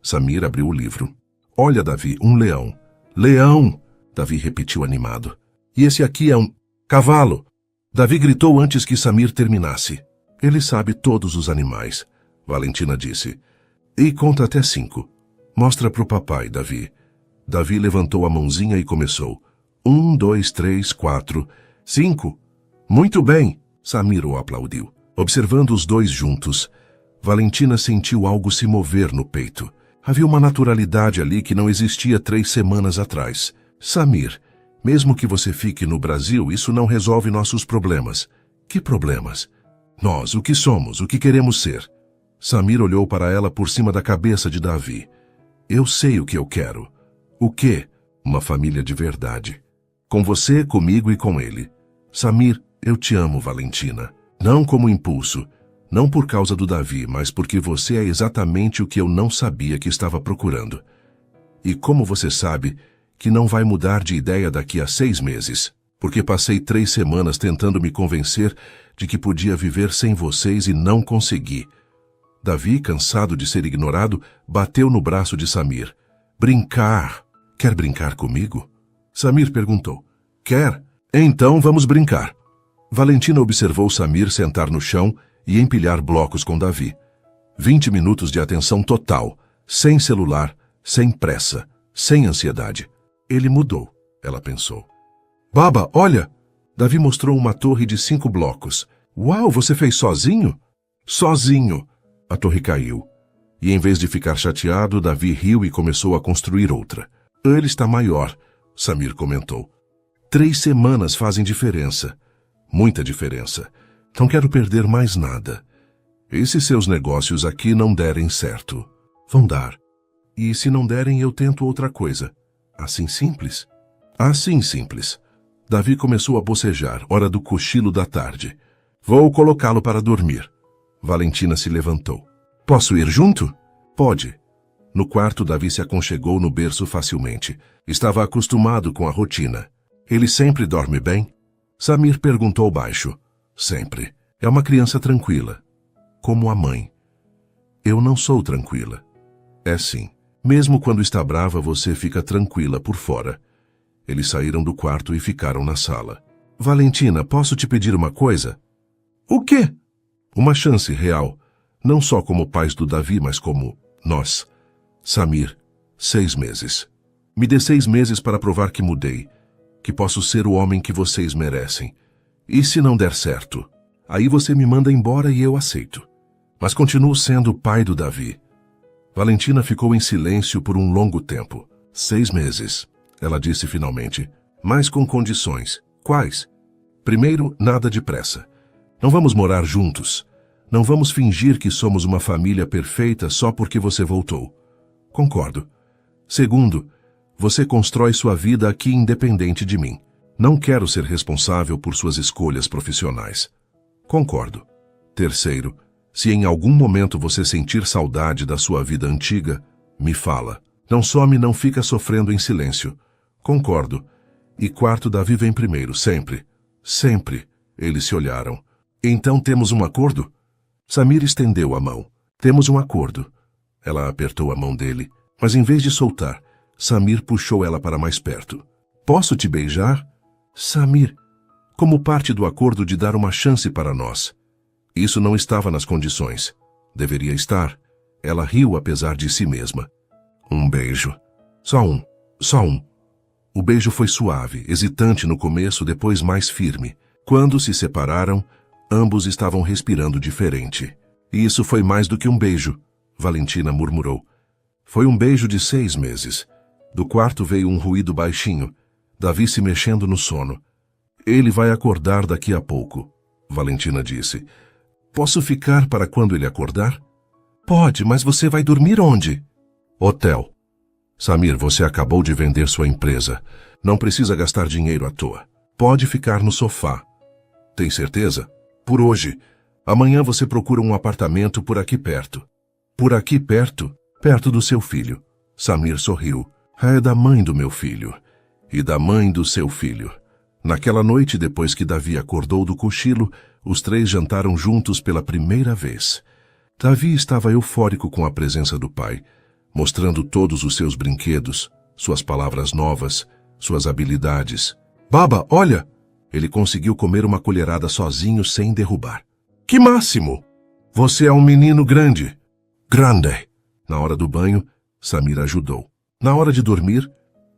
Samir abriu o livro. Olha, Davi, um leão. Leão! Davi repetiu animado. E esse aqui é um cavalo. Davi gritou antes que Samir terminasse. Ele sabe todos os animais, Valentina disse. E conta até 5. Mostra pro papai, Davi. Davi levantou a mãozinha e começou. 1, 2, 3, 4, 5. Muito bem, Samir o aplaudiu. Observando os dois juntos, Valentina sentiu algo se mover no peito. Havia uma naturalidade ali que não existia 3 semanas atrás. Samir, mesmo que você fique no Brasil, isso não resolve nossos problemas. Que problemas? Nós, o que somos, o que queremos ser. Samir olhou para ela por cima da cabeça de Davi. Eu sei o que eu quero. O quê? Uma família de verdade. Com você, comigo e com ele. Samir, eu te amo, Valentina. Não como impulso. Não por causa do Davi, mas porque você é exatamente o que eu não sabia que estava procurando. E como você sabe que não vai mudar de ideia daqui a 6 meses, porque passei 3 semanas tentando me convencer de que podia viver sem vocês e não consegui. Davi, cansado de ser ignorado, bateu no braço de Samir. Brincar. Quer brincar comigo? Samir perguntou. Quer? Então vamos brincar. Valentina observou Samir sentar no chão e empilhar blocos com Davi. 20 minutos de atenção total, sem celular, sem pressa, sem ansiedade. Ele mudou, ela pensou. Baba, olha! Davi mostrou uma torre de 5 blocos. Uau, você fez sozinho? Sozinho! A torre caiu. E em vez de ficar chateado, Davi riu e começou a construir outra. Ele está maior, Samir comentou. 3 semanas fazem diferença. Muita diferença. Não quero perder mais nada. E se seus negócios aqui não derem certo? Vão dar. E se não derem, eu tento outra coisa. Assim simples? Assim simples. Davi começou a bocejar, hora do cochilo da tarde. Vou colocá-lo para dormir. Valentina se levantou. Posso ir junto? Pode. No quarto, Davi se aconchegou no berço facilmente. Estava acostumado com a rotina. Ele sempre dorme bem? Samir perguntou baixo. Sempre. É uma criança tranquila. Como a mãe. Eu não sou tranquila. É sim. Mesmo quando está brava, você fica tranquila por fora. Eles saíram do quarto e ficaram na sala. Valentina, posso te pedir uma coisa? O quê? Uma chance real. Não só como pais do Davi, mas como nós. Samir, 6 meses. Me dê 6 meses para provar que mudei. Que posso ser o homem que vocês merecem. E se não der certo? Aí você me manda embora e eu aceito. Mas continuo sendo o pai do Davi. Valentina ficou em silêncio por um longo tempo. 6 meses, ela disse finalmente. Mas com condições. Quais? Primeiro, nada de pressa. Não vamos morar juntos. Não vamos fingir que somos uma família perfeita só porque você voltou. Concordo. Segundo, você constrói sua vida aqui independente de mim. Não quero ser responsável por suas escolhas profissionais. Concordo. Terceiro, se em algum momento você sentir saudade da sua vida antiga, me fala. Não some, não fica sofrendo em silêncio. Concordo. E quarto, Davi vem primeiro, sempre. Sempre. Eles se olharam. Então temos um acordo? Samir estendeu a mão. Temos um acordo. Ela apertou a mão dele, mas em vez de soltar, Samir puxou ela para mais perto. Posso te beijar? Samir, como parte do acordo de dar uma chance para nós. Isso não estava nas condições. Deveria estar. Ela riu apesar de si mesma. Um beijo. Só um. Só um. O beijo foi suave, hesitante no começo, depois mais firme. Quando se separaram, ambos estavam respirando diferente. E isso foi mais do que um beijo, Valentina murmurou. Foi um beijo de 6 meses. Do quarto veio um ruído baixinho. Davi se mexendo no sono. Ele vai acordar daqui a pouco, Valentina disse. Posso ficar para quando ele acordar? Pode, mas você vai dormir onde? Hotel. Samir, você acabou de vender sua empresa. Não precisa gastar dinheiro à toa. Pode ficar no sofá. Tem certeza? Por hoje. Amanhã você procura um apartamento por aqui perto. Por aqui perto? Perto do seu filho. Samir sorriu. É da mãe do meu filho. E da mãe do seu filho. Naquela noite, depois que Davi acordou do cochilo, os três jantaram juntos pela primeira vez. Davi estava eufórico com a presença do pai, mostrando todos os seus brinquedos, suas palavras novas, suas habilidades. Baba, olha! Ele conseguiu comer uma colherada sozinho sem derrubar. Que máximo! Você é um menino grande. Grande! Na hora do banho, Samir ajudou. Na hora de dormir,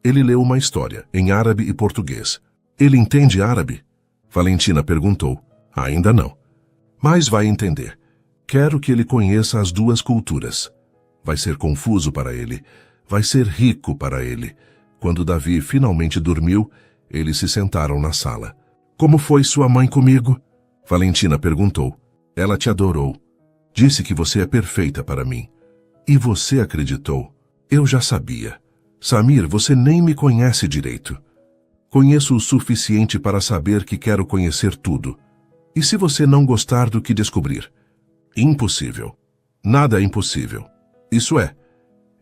ele leu uma história, em árabe e português. Ele entende árabe? Valentina perguntou. Ainda não. Mas vai entender. Quero que ele conheça as duas culturas. Vai ser confuso para ele. Vai ser rico para ele. Quando Davi finalmente dormiu, eles se sentaram na sala. Como foi sua mãe comigo? Valentina perguntou. Ela te adorou. Disse que você é perfeita para mim. E você acreditou. Eu já sabia. Samir, você nem me conhece direito. Conheço o suficiente para saber que quero conhecer tudo. E se você não gostar do que descobrir? Impossível. Nada é impossível. Isso é.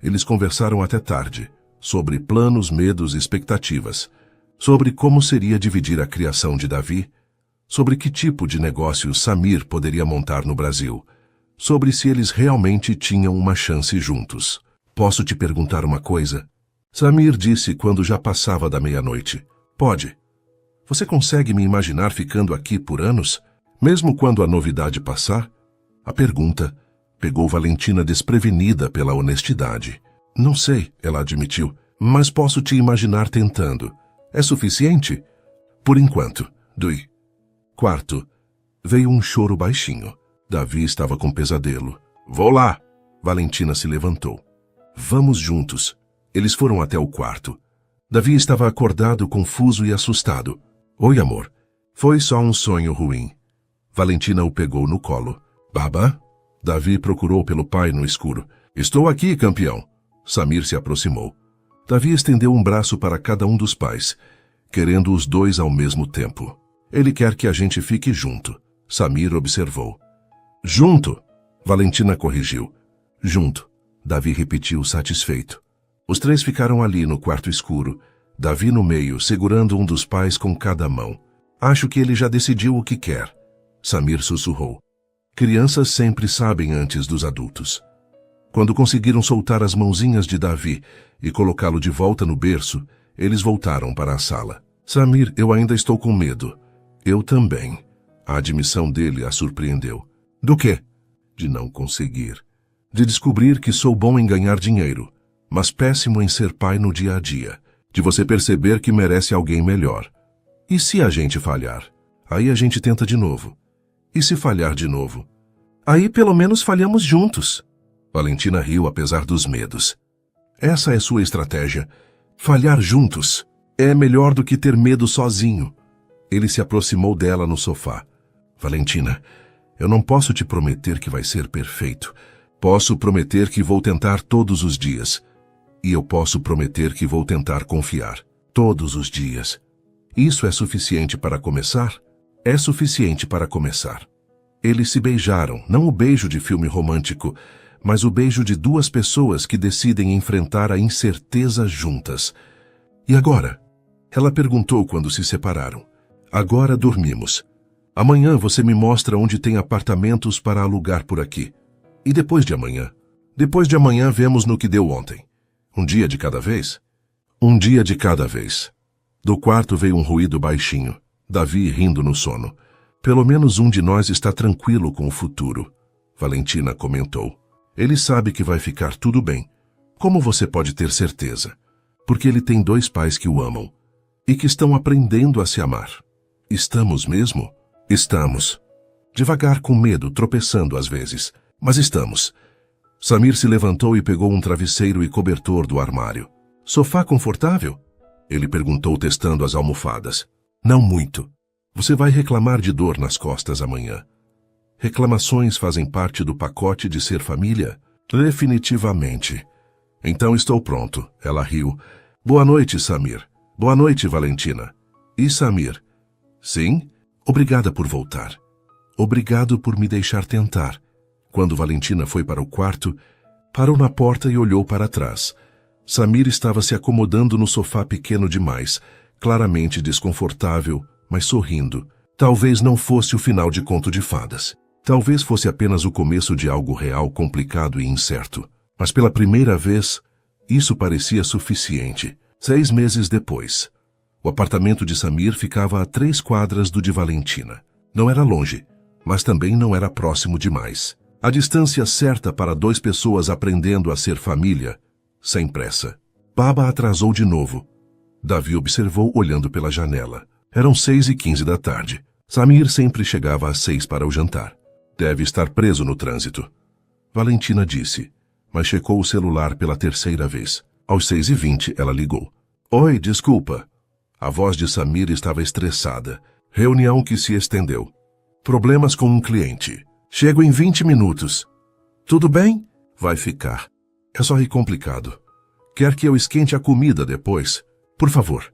Eles conversaram até tarde, sobre planos, medos e expectativas, sobre como seria dividir a criação de Davi, sobre que tipo de negócio Samir poderia montar no Brasil, sobre se eles realmente tinham uma chance juntos. Posso te perguntar uma coisa? Samir disse quando já passava da meia-noite. Pode. Você consegue me imaginar ficando aqui por anos, mesmo quando a novidade passar? A pergunta pegou Valentina desprevenida pela honestidade. Não sei, ela admitiu, mas posso te imaginar tentando. É suficiente? Por enquanto. Do quarto, veio um choro baixinho. Davi estava com pesadelo. Vou lá! Valentina se levantou. Vamos juntos. Eles foram até o quarto. Davi estava acordado, confuso e assustado. Oi, amor. Foi só um sonho ruim. Valentina o pegou no colo. Baba? Davi procurou pelo pai no escuro. Estou aqui, campeão. Samir se aproximou. Davi estendeu um braço para cada um dos pais, querendo os dois ao mesmo tempo. Ele quer que a gente fique junto. Samir observou. Junto? Valentina corrigiu. Junto. Davi repetiu satisfeito. Os três ficaram ali no quarto escuro, Davi no meio, segurando um dos pais com cada mão. Acho que ele já decidiu o que quer. Samir sussurrou. Crianças sempre sabem antes dos adultos. Quando conseguiram soltar as mãozinhas de Davi e colocá-lo de volta no berço, eles voltaram para a sala. Samir, eu ainda estou com medo. Eu também. A admissão dele a surpreendeu. Do quê? De não conseguir. De descobrir que sou bom em ganhar dinheiro, mas péssimo em ser pai no dia a dia. De você perceber que merece alguém melhor. E se a gente falhar? Aí a gente tenta de novo. E se falhar de novo? Aí pelo menos falhamos juntos. Valentina riu apesar dos medos. Essa é sua estratégia. Falhar juntos é melhor do que ter medo sozinho. Ele se aproximou dela no sofá. Valentina, eu não posso te prometer que vai ser perfeito. Posso prometer que vou tentar todos os dias. E eu posso prometer que vou tentar confiar. Todos os dias. Isso é suficiente para começar? É suficiente para começar. Eles se beijaram, não o beijo de filme romântico, mas o beijo de duas pessoas que decidem enfrentar a incerteza juntas. E agora? Ela perguntou quando se separaram. Agora dormimos. Amanhã você me mostra onde tem apartamentos para alugar por aqui. E depois de amanhã? Depois de amanhã vemos no que deu ontem. Um dia de cada vez? Um dia de cada vez. Do quarto veio um ruído baixinho. Davi rindo no sono. Pelo menos um de nós está tranquilo com o futuro. Valentina comentou. Ele sabe que vai ficar tudo bem. Como você pode ter certeza? Porque ele tem dois pais que o amam. E que estão aprendendo a se amar. Estamos mesmo? Estamos. Devagar, com medo, tropeçando às vezes. Mas estamos. Samir se levantou e pegou um travesseiro e cobertor do armário. Sofá confortável? Ele perguntou testando as almofadas. Não muito. Você vai reclamar de dor nas costas amanhã. Reclamações fazem parte do pacote de ser família? Definitivamente. Então estou pronto. Ela riu. Boa noite, Samir. Boa noite, Valentina. E Samir, Sim? Obrigada por voltar. Obrigado por me deixar tentar. Quando Valentina foi para o quarto, parou na porta e olhou para trás. Samir estava se acomodando no sofá pequeno demais, claramente desconfortável, mas sorrindo. Talvez não fosse o final de Conto de Fadas. Talvez fosse apenas o começo de algo real, complicado e incerto. Mas pela primeira vez, isso parecia suficiente. 6 meses depois, o apartamento de Samir ficava a 3 quadras do de Valentina. Não era longe, mas também não era próximo demais. A distância certa para 2 pessoas aprendendo a ser família, sem pressa. Baba atrasou de novo. Davi observou olhando pela janela. Eram 6h15 da tarde. Samir sempre chegava às 6 para o jantar. Deve estar preso no trânsito. Valentina disse, mas checou o celular pela 3ª vez. Aos 6h20, ela ligou. Oi, desculpa. A voz de Samir estava estressada. Reunião que se estendeu. Problemas com um cliente. Chego em 20 minutos. Tudo bem? Vai ficar. É só ir complicado. Quer que eu esquente a comida depois? Por favor.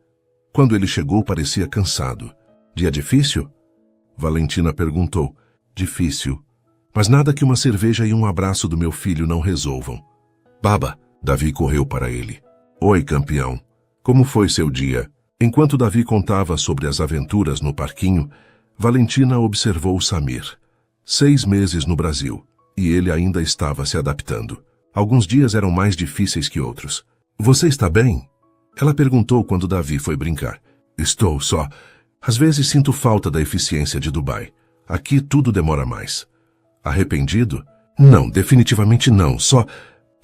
Quando ele chegou, parecia cansado. Dia difícil? Valentina perguntou. Difícil. Mas nada que uma cerveja e um abraço do meu filho não resolvam. Baba, Davi correu para ele. Oi, campeão. Como foi seu dia? Enquanto Davi contava sobre as aventuras no parquinho, Valentina observou Samir. 6 meses no Brasil, e ele ainda estava se adaptando. Alguns dias eram mais difíceis que outros. Você está bem? Ela perguntou quando Davi foi brincar. Estou só. Às vezes sinto falta da eficiência de Dubai. Aqui tudo demora mais. Arrependido? Não, definitivamente não. Só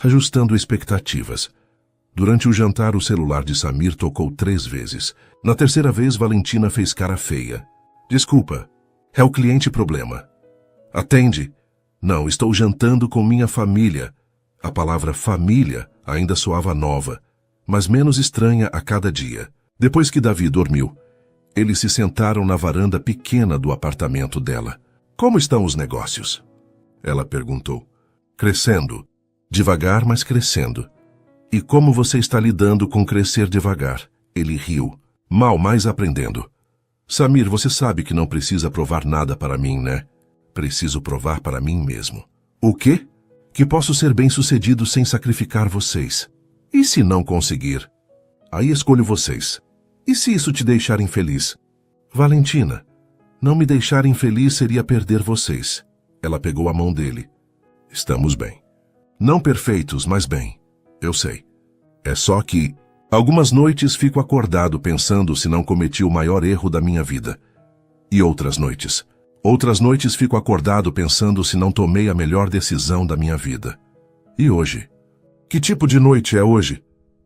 ajustando expectativas. Durante o jantar, o celular de Samir tocou 3 vezes. Na 3ª vez, Valentina fez cara feia. Desculpa. É o cliente problema. Atende. Não, estou jantando com minha família. A palavra família ainda soava nova, mas menos estranha a cada dia. Depois que Davi dormiu, eles se sentaram na varanda pequena do apartamento dela. Como estão os negócios? Ela perguntou. Crescendo. Devagar, mas crescendo. E como você está lidando com crescer devagar? Ele riu. Mal, mas aprendendo. Samir, você sabe que não precisa provar nada para mim, né? Preciso provar para mim mesmo. O quê? Que posso ser bem-sucedido sem sacrificar vocês. E se não conseguir? Aí escolho vocês. E se isso te deixar infeliz? Valentina, não me deixar infeliz seria perder vocês. Ela pegou a mão dele. Estamos bem. Não perfeitos, mas bem. Eu sei. É só que algumas noites fico acordado pensando se não cometi o maior erro da minha vida. E outras noites fico acordado pensando se não tomei a melhor decisão da minha vida. E hoje? Que tipo de noite é hoje?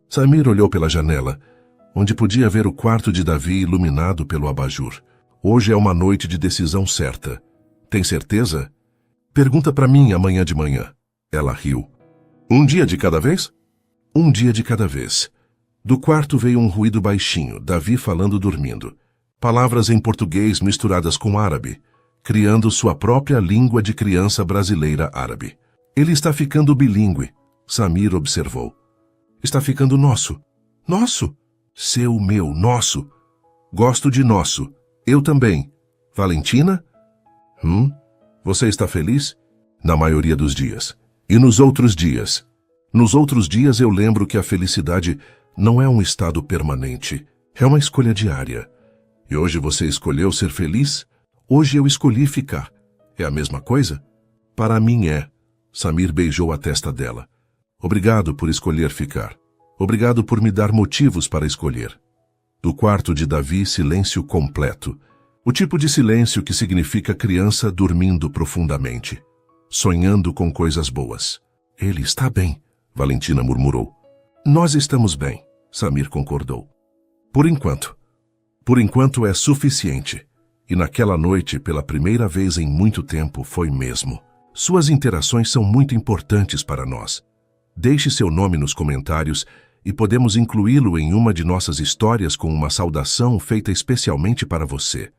Samir olhou pela janela, onde podia ver o quarto de Davi iluminado pelo abajur. Hoje é uma noite de decisão certa. Tem certeza? Pergunta para mim amanhã de manhã. Ela riu. Um dia de cada vez? Um dia de cada vez. Do quarto veio um ruído baixinho, Davi falando dormindo. Palavras em português misturadas com árabe, criando sua própria língua de criança brasileira árabe. Ele está ficando bilíngue, Samir observou. Está ficando nosso. Nosso? Seu, meu, nosso. Gosto de nosso. Eu também. Valentina? Você está feliz? Na maioria dos dias. E nos outros dias? Nos outros dias eu lembro que a felicidade não é um estado permanente. É uma escolha diária. E hoje você escolheu ser feliz? Hoje eu escolhi ficar. É a mesma coisa? Para mim é. Samir beijou a testa dela. Obrigado por escolher ficar. Obrigado por me dar motivos para escolher. Do quarto de Davi, silêncio completo. O tipo de silêncio que significa criança dormindo profundamente, sonhando com coisas boas. Ele está bem, Valentina murmurou. Nós estamos bem, Samir concordou. Por enquanto. Por enquanto é suficiente. E naquela noite, pela primeira vez em muito tempo, foi mesmo. Suas interações são muito importantes para nós. Deixe seu nome nos comentários e podemos incluí-lo em uma de nossas histórias com uma saudação feita especialmente para você.